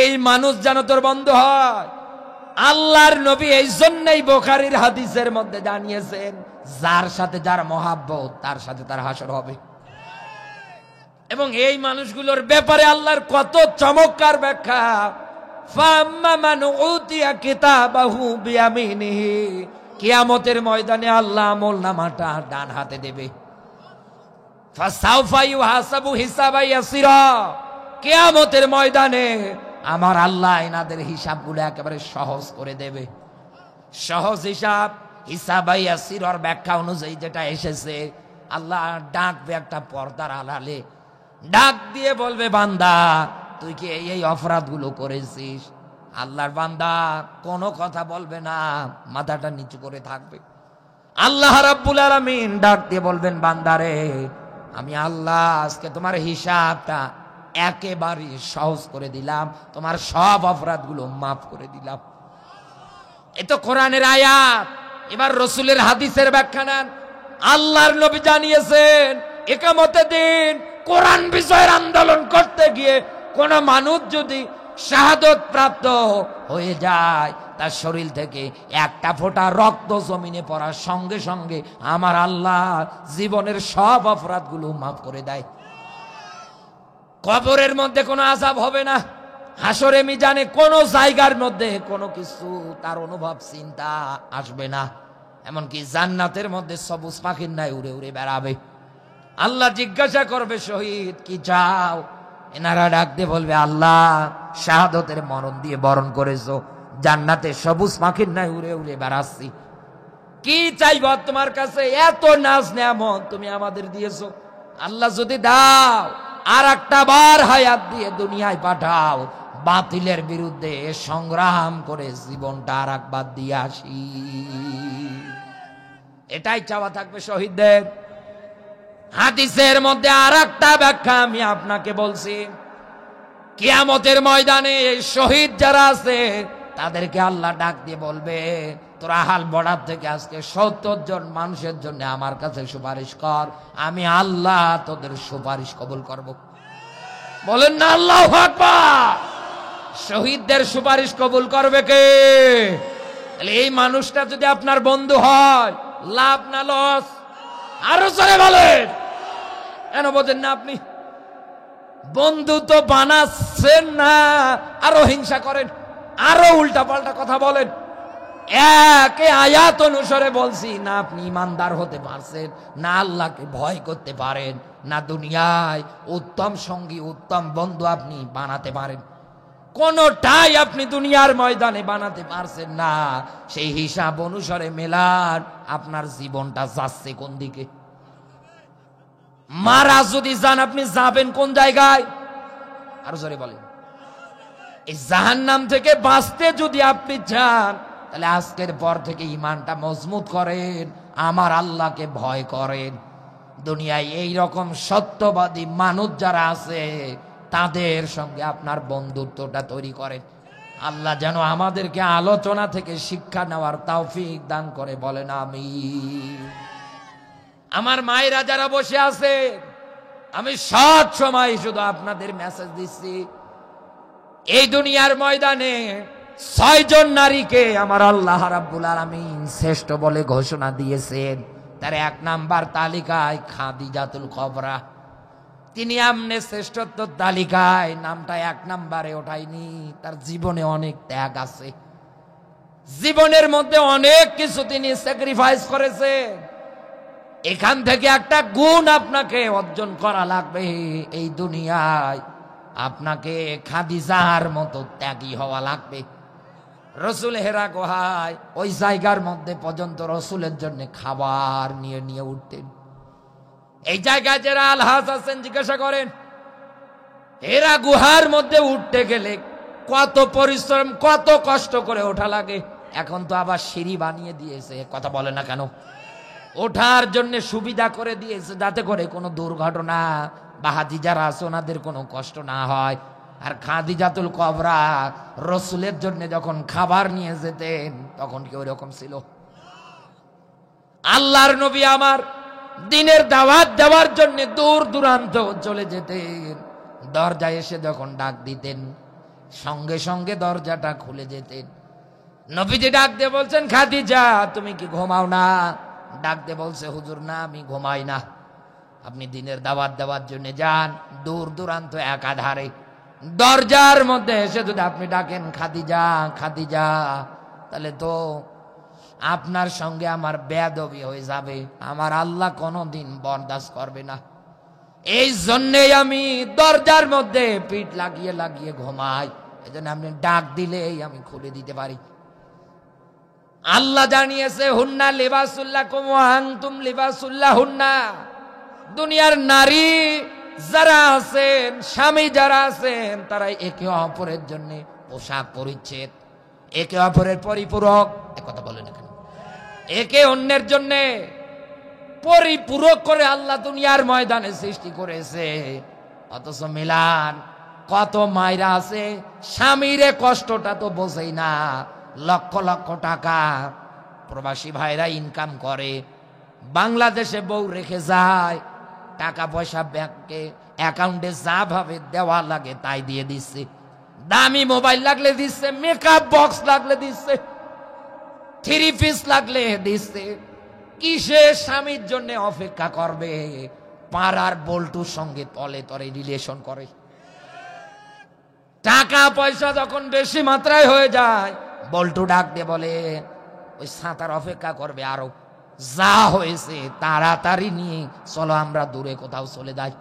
এই মানুষ যেন তোর বন্ধু হয়। আল্লাহর নবী এই জন্যই বুখারীর হাদিসের মধ্যে জানিয়েছেন যার সাথে যার মহাব্বত তার সাথে তার হাসর হবে। এবং এই মানুষগুলোর ব্যাপারে আল্লাহর কত চমৎকার ব্যাখ্যা। ফাম্মা মান উতিয়া কিতাবাহু বিয়ামিনিহি, কিয়ামতের ময়দানে আল্লাহ আমলনামাটা ডান হাতে দেবে। ফাসাউফা ইউহাসাবু হিসাবান ইয়াসিরা, কিয়ামতের ময়দানে আমার আল্লাহ এনাদের হিসাবগুলো একেবারে সহজ করে দেবে। সহজ হিসাব, হিসাবান ইয়াসিরার ব্যাখ্যা অনুযায়ী যেটা এসেছে, আল্লাহ ডাকবে একটা পর্দার আড়ালে, ডাক দিয়ে বলবে বান্দা তুই কি এই এই অপরাধগুলো করেছিস? আল্লাহর বান্দা কোনো কথা বলবে না, মাথাটা নিচু করে থাকবে। আল্লাহ রাব্বুল আলামিন ডাক দিয়ে বলবেন বান্দারে আমি আল্লাহ আজকে তোমার হিসাবটা একেবারে সহজ করে দিলাম, তোমার সব অপরাধগুলো মাফ করে দিলাম। এ তো কোরআনের আয়াত। এবার রাসূলের হাদিসের ব্যাখ্যা নেন। আল্লাহর নবী জানিয়েছেন ইকামতের দিন কোরআন বিষয়ের আন্দোলন করতে গিয়ে কোন মানুষ যদি শাহাদত প্রাপ্ত হয়ে যায় তার শরীর থেকে একটা ফোঁটা রক্ত জমিনে পড়ার সঙ্গে সঙ্গে আমার আল্লাহ জীবনের সব অপরাধগুলো মাফ করে দেয়। কবরের মধ্যে কোনো আযাব হবে না, হাসরে মিজানে কোনো জায়গার মধ্যে কোনো কিছু তার অনুভব চিন্তা আসবে না, এমনকি জান্নাতের মধ্যে সবুজ পাখির ন্যায় উড়ে উড়ে বেড়াবে। আল্লাহ জিজ্ঞাসা করবে শহীদ কি চাও? এনারা ডাক দিয়ে বলবে আল্লাহ শাহাদতের মরণ দিয়ে বরণ করেছো, জান্নাতে সবুজ পাখির ন্যায় উড়ে উড়ে বেড়াচ্ছি, কি চাইব তোমার কাছে? এত নাজ নেয়ামত তুমি আমাদের দিয়েছো, আল্লাহ যদি দাও আর একটা বার হায়াত দিয়ে দুনিয়ায় পাঠাও, বাতিলের বিরুদ্ধে সংগ্রাম করে জীবনটা আর একবার দিয়ে আসি। এটাই চাওয়া থাকবে শহীদদের। হাদিসের মধ্যে আর একটা ব্যাখ্যা আমি আপনাকে বলছি, কিয়ামতের ময়দানে শহীদ যারা আছে তাদেরকে আল্লাহ ডাক দিয়ে বলবে তোরা হাল বর্ডার থেকে আজকে ৭০ জন মানুষের জন্য আমার কাছে সুপারিশ কর, আমি আল্লাহ তোদের সুপারিশ কবুল করব। বলেন না আল্লাহু আকবার। শহীদদের সুপারিশ কবুল করবে কে? এই মানুষটা যদি আপনার বন্ধু হয় লাভ না লস? আরো জোরে বলেন। কেন বোঝেন না আপনি? বন্ধু তো বানাচ্ছেন না, আরো হিংসা করেন, আরো উল্টা পাল্টা কথা বলেন। একে আয়াত অনুসারে বলছি না আপনি ইমানদার হতে পারছেন, না আল্লাহকে ভয় করতে পারেন, না দুনিয়ায় উত্তম সঙ্গী উত্তম বন্ধু আপনি বানাতে পারেন, কোনটাই আপনি দুনিয়ার ময়দানে বানাতে পারছেন না। সেই হিসাব অনুসারে মেলান আপনার জীবনটা যাচ্ছে কোন দিকে। মারা যদি যান আপনি যাবেন কোন জায়গায়? আরো জোরে বলেন। এই জাহান্নাম থেকে বাঁচতে যদি আপনি চান তাহলে আজকের পর থেকে ইমানটা মজবুত করেন, আমার আল্লাহকে ভয় করেন। দুনিয়ায় এই রকম সত্যবাদী মানুষ যারা আছে তাদের সঙ্গে আপনার বন্ধুত্বটা তৈরি করেন। আল্লাহ যেন আমাদেরকে আলোচনা থেকে শিক্ষা নেওয়ার তৌফিক দান করে, বলেন আমিন। আমার মায়েরা যারা বসে আছে, আমি সব সময় শুধু আপনাদের মেসেজ দিচ্ছি, এই দুনিয়ার ময়দানে 6 জন নারীকে আমার আল্লাহ রাব্বুল আলামিন শ্রেষ্ঠ বলে ঘোষণা দিয়েছেন। তার 1 নাম্বার তালিকায় খাদিজাতুল কুবরা। তিনি আমনে শ্রেষ্ঠত্ব তালিকায় নামটা 1 নাম্বারে ওঠায়নি। তার জীবনে অনেক ত্যাগ আছে, জীবনের মধ্যে অনেক কিছু তিনি স্যাক্রিফাইস করেছে। এখান থেকে একটা গুণ আপনাকে অর্জন করা লাগবে। এই দুনিয়ায় আপনাকে খাদিজার মতো ত্যাগী হওয়া লাগবে। রসুল হেরা গুহায় ওই জায়গার মধ্যে পর্যন্ত রসুলের জন্য খাবার নিয়ে নিয়ে উঠতেন। এই জায়গায় যারা আলহাজ আছেন জিজ্ঞাসা করেন, হেরা গুহার মধ্যে উঠতে গেলে কত পরিশ্রম, কত কষ্ট করে ওঠা লাগে। এখন তো আবার সিঁড়ি বানিয়ে দিয়েছে, কথা বলে না কেন? ওঠার জন্য সুবিধা করে দিয়েছে, যাতে করে কোনো দুর্ঘটনা বা হাজি যারা আছে ওনাদের কোনো কষ্ট না হয়। আর খাদিজাতুল কুবরা রসুলের জন্য যখন খাবার নিয়ে যেতেন তখন কি ওই রকম ছিল? আল্লাহর নবী আমার দিনের দাওয়াত দেওয়ার জন্য দূর দূরান্ত চলে যেতেন। দরজায় এসে যখন ডাক দিতেন, সঙ্গে সঙ্গে দরজাটা খুলে যেতেন। নবীজি ডাক দিয়ে বলছেন, খাদিজা তুমি কি ঘুমাও না? ডাক দিয়ে বলছে, হুজুর না, আমি ঘুমাই না। আপনি দিনের দাওয়াত দেওয়ার জন্য যান দূর দূরান্ত একাধারে, দরজার মধ্যে এসে যদি আপনি ডাকেন খাদিজা খাদিজা, তাহলে তো আপনার সঙ্গে আমার বেয়াদবি হয়ে যাবে। আমার আল্লাহ কোনোদিন বরদাস্ত করবে না। এই জন্যেই আমি দরজার মধ্যে পিঠ লাগিয়ে লাগিয়ে ঘুমাই। এই জন্য আপনি ডাক দিলেই আমি খুলে দিতে পারি। আল্লাহ জানিয়েছে, হুন্না লিবাসুল্লাকুম ওয়া আনতুম লিবাসুল্লাহুন্না। দুনিয়ার নারী যারা আছেন, স্বামী যারা আছেন, তারা একে অপরের জন্য পোশাক পরিচ্ছেদ, একে অপরের পরিপূরক। কথা বলে না কেন? একে অন্যের জন্য পরিপূরক করে আল্লাহ দুনিয়ার ময়দানে সৃষ্টি করেছে। অথচ মিলান কত মায়েরা আছে, স্বামীরে কষ্টটা তো বোঝেই না। লক্ষ লক্ষ টাকা প্রবাসী ভাইরা ইনকাম করে, বাংলাদেশে বউ রেখে যায়, টাকা পয়সা ব্যাংকে অ্যাকাউন্টে যা ভাবে দেওয়া লাগে তাই দিয়ে দিচ্ছে। দামি মোবাইল লাগলে দিচ্ছে, মেকআপ বক্স লাগলে দিচ্ছে, 3 পিস লাগলে দিচ্ছে। কিসে স্বামীর জন্য অপেক্ষা করবে? পাড়ার বল্টুর সঙ্গে তলে তলে রিলেশন করে। টাকা পয়সা যখন বেশি মাত্রায় হয়ে যায়, বল্টু ডাক দিয়ে বলে, ওই সাঁতার অপেক্ষা করবে, আরো যা হয়েছে তাড়াতাড়ি নিয়ে চলো আমরা দূরে কোথাও চলে যাই।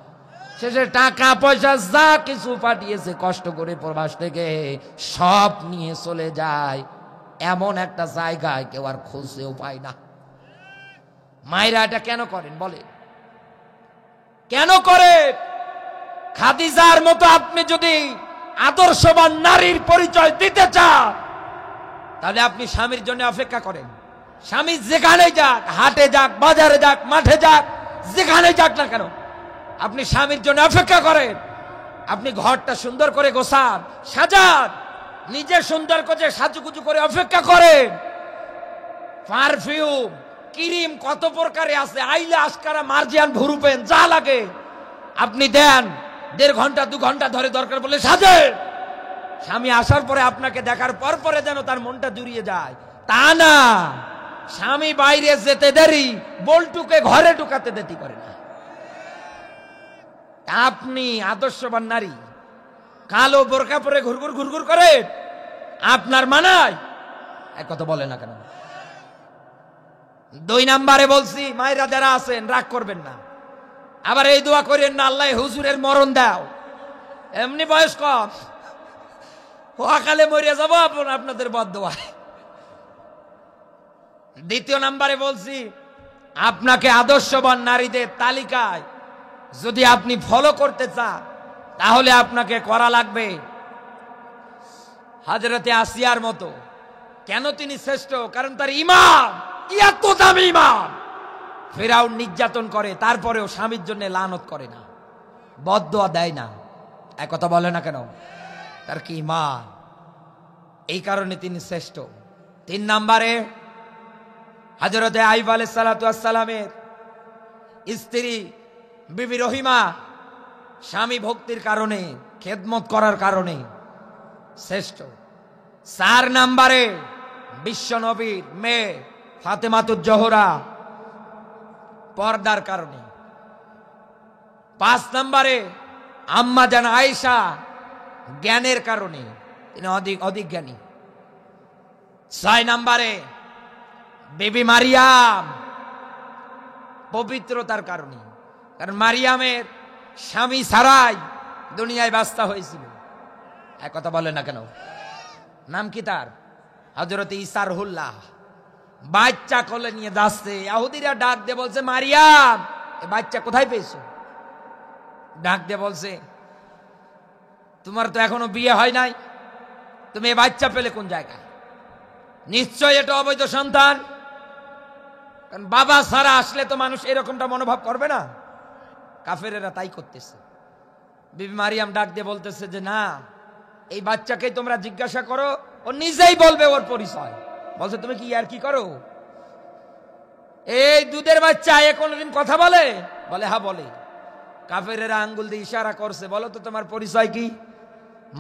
শেষে টাকা পয়সা যা কিছু পাঠিয়েছে কষ্ট করে প্রবাস থেকে সব নিয়ে চলে যায় এমন একটা জায়গায় কেউ আর খুঁজতেও পায় না। মায়েরা এটা কেন করেন বলে? কেন করে? খাদিজার মতো আপনি যদি আদর্শবান নারীর পরিচয় দিতে চান, তাহলে আপনি স্বামীর জন্য অপেক্ষা করেন। স্বামী যেখানে যাক, হাটে যাক, বাজারে যাক, মাঠে যাক, যেখানে যাক না কেন, আপনি স্বামীর জন্য অপেক্ষা করেন। আপনি ঘরটা সুন্দর করে গোছান, সাজান, নিজে সুন্দর করে সাজুগুজু করে অপেক্ষা করেন। পারফিউম, ক্রিম কত প্রকারে আছে, আইলে আসকারা, মার্জিয়ান, ভুরুপেন যা লাগে আপনি দেন। 1.5 ঘন্টা 2 ঘন্টা ধরে দরকার বলে সাজেন। স্বামী আসার পরে আপনাকে দেখার পর পরে যেন তার মনটা জুড়িয়ে যায়, তা না। স্বামী বাইরে যেতে দেরি, বল্টুকে ঘরে ঢুকাতে দেরি করে না। আপনি আদর্শবান নারী, কালো বোরকা পরে ঘুরঘুর ঘুরঘুর করে আপনার মানায়? এক কথা বলে না কেন? 2 নাম্বারে বলছি, মায়েরা যারা আছেন রাগ করবেন না, আবার এই দোয়া করেন না আল্লাহ হুজুরের মরণ দাও। এমনি বয়স কম, অকালে মরিয়া যাবো আপনাদের বদদোয়ায়। 2 নাম্বারে বলছি, আপনাকে আদর্শবান নারীদের তালিকায় যদি আপনি ফলো করতে চান, তাহলে আপনাকে করা লাগবে হযরতে আসিয়ার মতো। কেন তিনি শ্রেষ্ঠ? কারণ তার ঈমান এত দামি ঈমান। ফিরআউন নির্যাতন করে, তারপরেও স্বামীর জন্য লানত করে না, বদদোয়া দেয় না। এক কথা বলে না কেন? তার কি ঈমান! এই কারণে তিনি শ্রেষ্ঠ। 3 নম্বরে হযরতে আইয়ুব আলাইহিস সালাতু ওয়াস সালামের স্ত্রী বিবি রহিমা স্বামী ভক্তির কারণে, খেদমত করার কারণে শ্রেষ্ঠ। 4 নম্বরে বিশ্ব নবীর মেয়ে ফাতেমাতুজ জোহরা পর্দার কারণে। 5 নম্বরে আম্মা জান আয়েশা জ্ঞানের কারণে, তিনি অধিক জ্ঞানী। 6 নম্বরে বিবি মারিয়াম পবিত্রতার কারণে, কারণ মারিয়ামের স্বামী ছাড়াই দুনিয়ায় বাস্তা হয়েছিল। এক কথা বলে না কেন? নাম কি তার? হযরত ঈসা রুহুল্লাহ। বাচ্চা কোলে নিয়ে যাচ্ছে, ইহুদিরা ডাক দিয়ে বলছে, মারিয়াম এই বাচ্চা কোথায় পেয়েছো? ডাক দিয়ে বলছে, তোমার তো এখনো বিয়ে হয় নাই, তুমি এই বাচ্চা পেলে কোন জায়গায়? নিশ্চয় এটা অবৈধ সন্তান, কারণ বাবা ছাড়া আসলে তো মানুষ এরকমটা মনোভাব করবে না। কাফেরেরা তাই করতেছে। বিবি মারিয়াম ডাক দিয়ে বলতেছে যে না, এই বাচ্চাকে তোমরা জিজ্ঞাসা করো, ও নিজেই বলবে ওর পরিচয়। বলছে তুমি কি আর কি করো? এই দুধের বাচ্চা এ কোনদিন কথা বলে? বলে হ্যাঁ বলে। কাফেরেরা আঙ্গুল দিয়ে ইশারা করছে, বলো তো তোমার পরিচয় কি?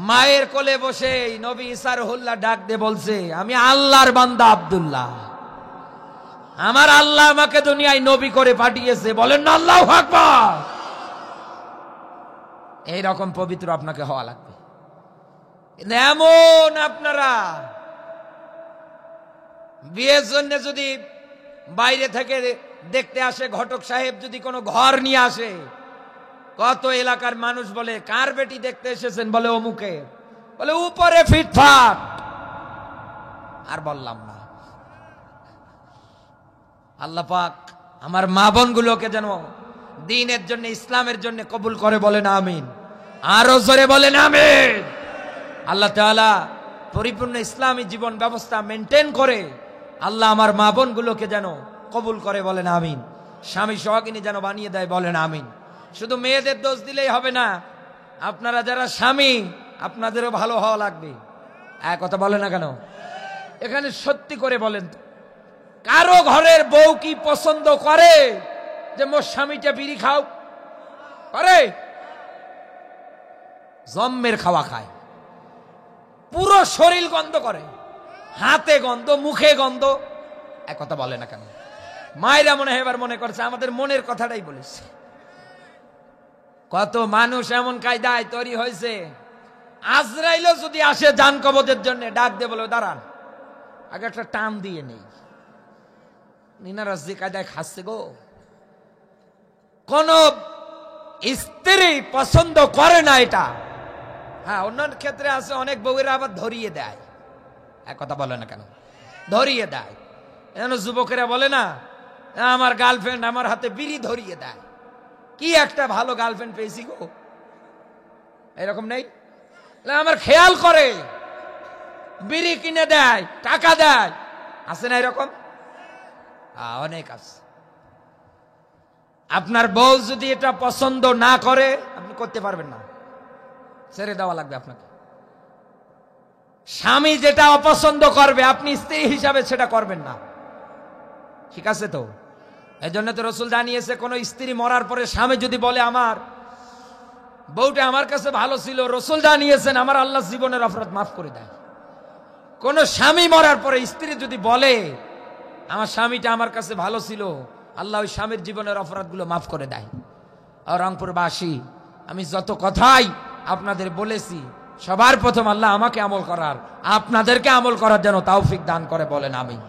মায়ের কোলে বসে নবী ঈসা রুহুল্লাহ ডাক দিয়ে বলছে, আমি আল্লাহর বান্দা আব্দুল্লাহ, আমার আল্লাহ আমাকে দুনিয়ায় নবী করে পাঠিয়েছে। বলেন না আল্লাহু আকবার। এইরকম পবিত্র আপনাকে হওয়া লাগবে। এমন আপনারা বিয়ের জন্য যদি বাইরে থেকে দেখতে আসে, ঘটক সাহেব যদি কোনো ঘর নিয়ে আসে, কত এলাকার মানুষ বলে কার বেটি দেখতে এসেছেন? বলে অমুকে। বলে উপরে ফিটফাট। আর বললাম না। আল্লাহ পাক আমার মা বোনগুলোকে যেন দ্বীনের জন্য, ইসলামের জন্য কবুল করে, বলেন আমিন। আরো জোরে বলেন আমিন। আল্লাহ তাআলা পরিপূর্ণ ইসলামী জীবন ব্যবস্থা মেনটেন করে আল্লাহ আমার মা বোনগুলোকে যেন কবুল করে, বলেন আমিন। স্বামী সোহাগিনী যেন বানিয়ে দেয়, বলেন আমিন। শুধু মেয়েদের দোষ দিলেই হবে না, আপনারা যারা স্বামী আপনাদেরও ভালো হওয়া লাগবে। এক কথা বলে না কেন? এখানে সত্যি করে বলেন তো, কারো ঘরের বউ কি পছন্দ করে যে মোর স্বামীটা বিড়ি খাও? করে? জম্মের খাওয়া খায়, পুরো শরীর গন্ধ করে, হাতে গন্ধ, মুখে গন্ধ। এক কথা বলে না কেন? মায়েরা মনে হয় এবার মনে করছে আমাদের মনের কথাটাই বলেছে। কত মানুষ এমন কায়দায় তৈরি হয়েছে, আজরাইলও যদি আসে জান কবজের জন্য, ডাক দিয়ে বলে দাঁড়ান আগে একটা টান দিয়ে নেই। নিনারাজ যে কায়দায় খাচ্ছে গো। কোন স্ত্রী পছন্দ করে না এটা। হ্যাঁ, অন্যান্য ক্ষেত্রে আছে, অনেক বউয়েরা আবার ধরিয়ে দেয়। এক কথা বলে না কেন? ধরিয়ে দেয়। যেন যুবকেরা বলে না, আমার গার্লফ্রেন্ড আমার হাতে বিড়ি ধরিয়ে দেয়। কি একটা ভালো গার্লফ্রেন্ড পেয়েছি গো, এরকম নেই? আমার খেয়াল করে, বিড়ি কিনে দেয়, টাকা দেয়, আছে না এরকম? অনেক আছে। আপনার বউ যদি এটা পছন্দ না করে, আপনি করতে পারবেন না, ছেড়ে দেওয়া লাগবে আপনাকে। স্বামী যেটা অপছন্দ করবে, আপনি স্ত্রী হিসাবে সেটা করবেন না। ঠিক আছে তো? এই জন্য তো রসুল জানিয়েছে, কোন স্ত্রী মরার পরে স্বামী যদি বলে আমার বউটা আমার কাছে ভালো ছিল, রসুল জানিয়েছেন আমার আল্লাহ জীবনের অপরাধ মাফ করে দেয়। কোন স্বামী মরার পরে স্ত্রী যদি বলে আমার স্বামীটা আমার কাছে ভালো ছিল, আল্লাহ ওই স্বামীর জীবনের অপরাধগুলো মাফ করে দেয়। আর রংপুরবাসী, আমি যত কথাই আপনাদের বলেছি, সবার প্রথম আল্লাহ আমাকে আমল করার, আপনাদেরকে আমল করার যেন তৌফিক দান করে, বলেন আমিন।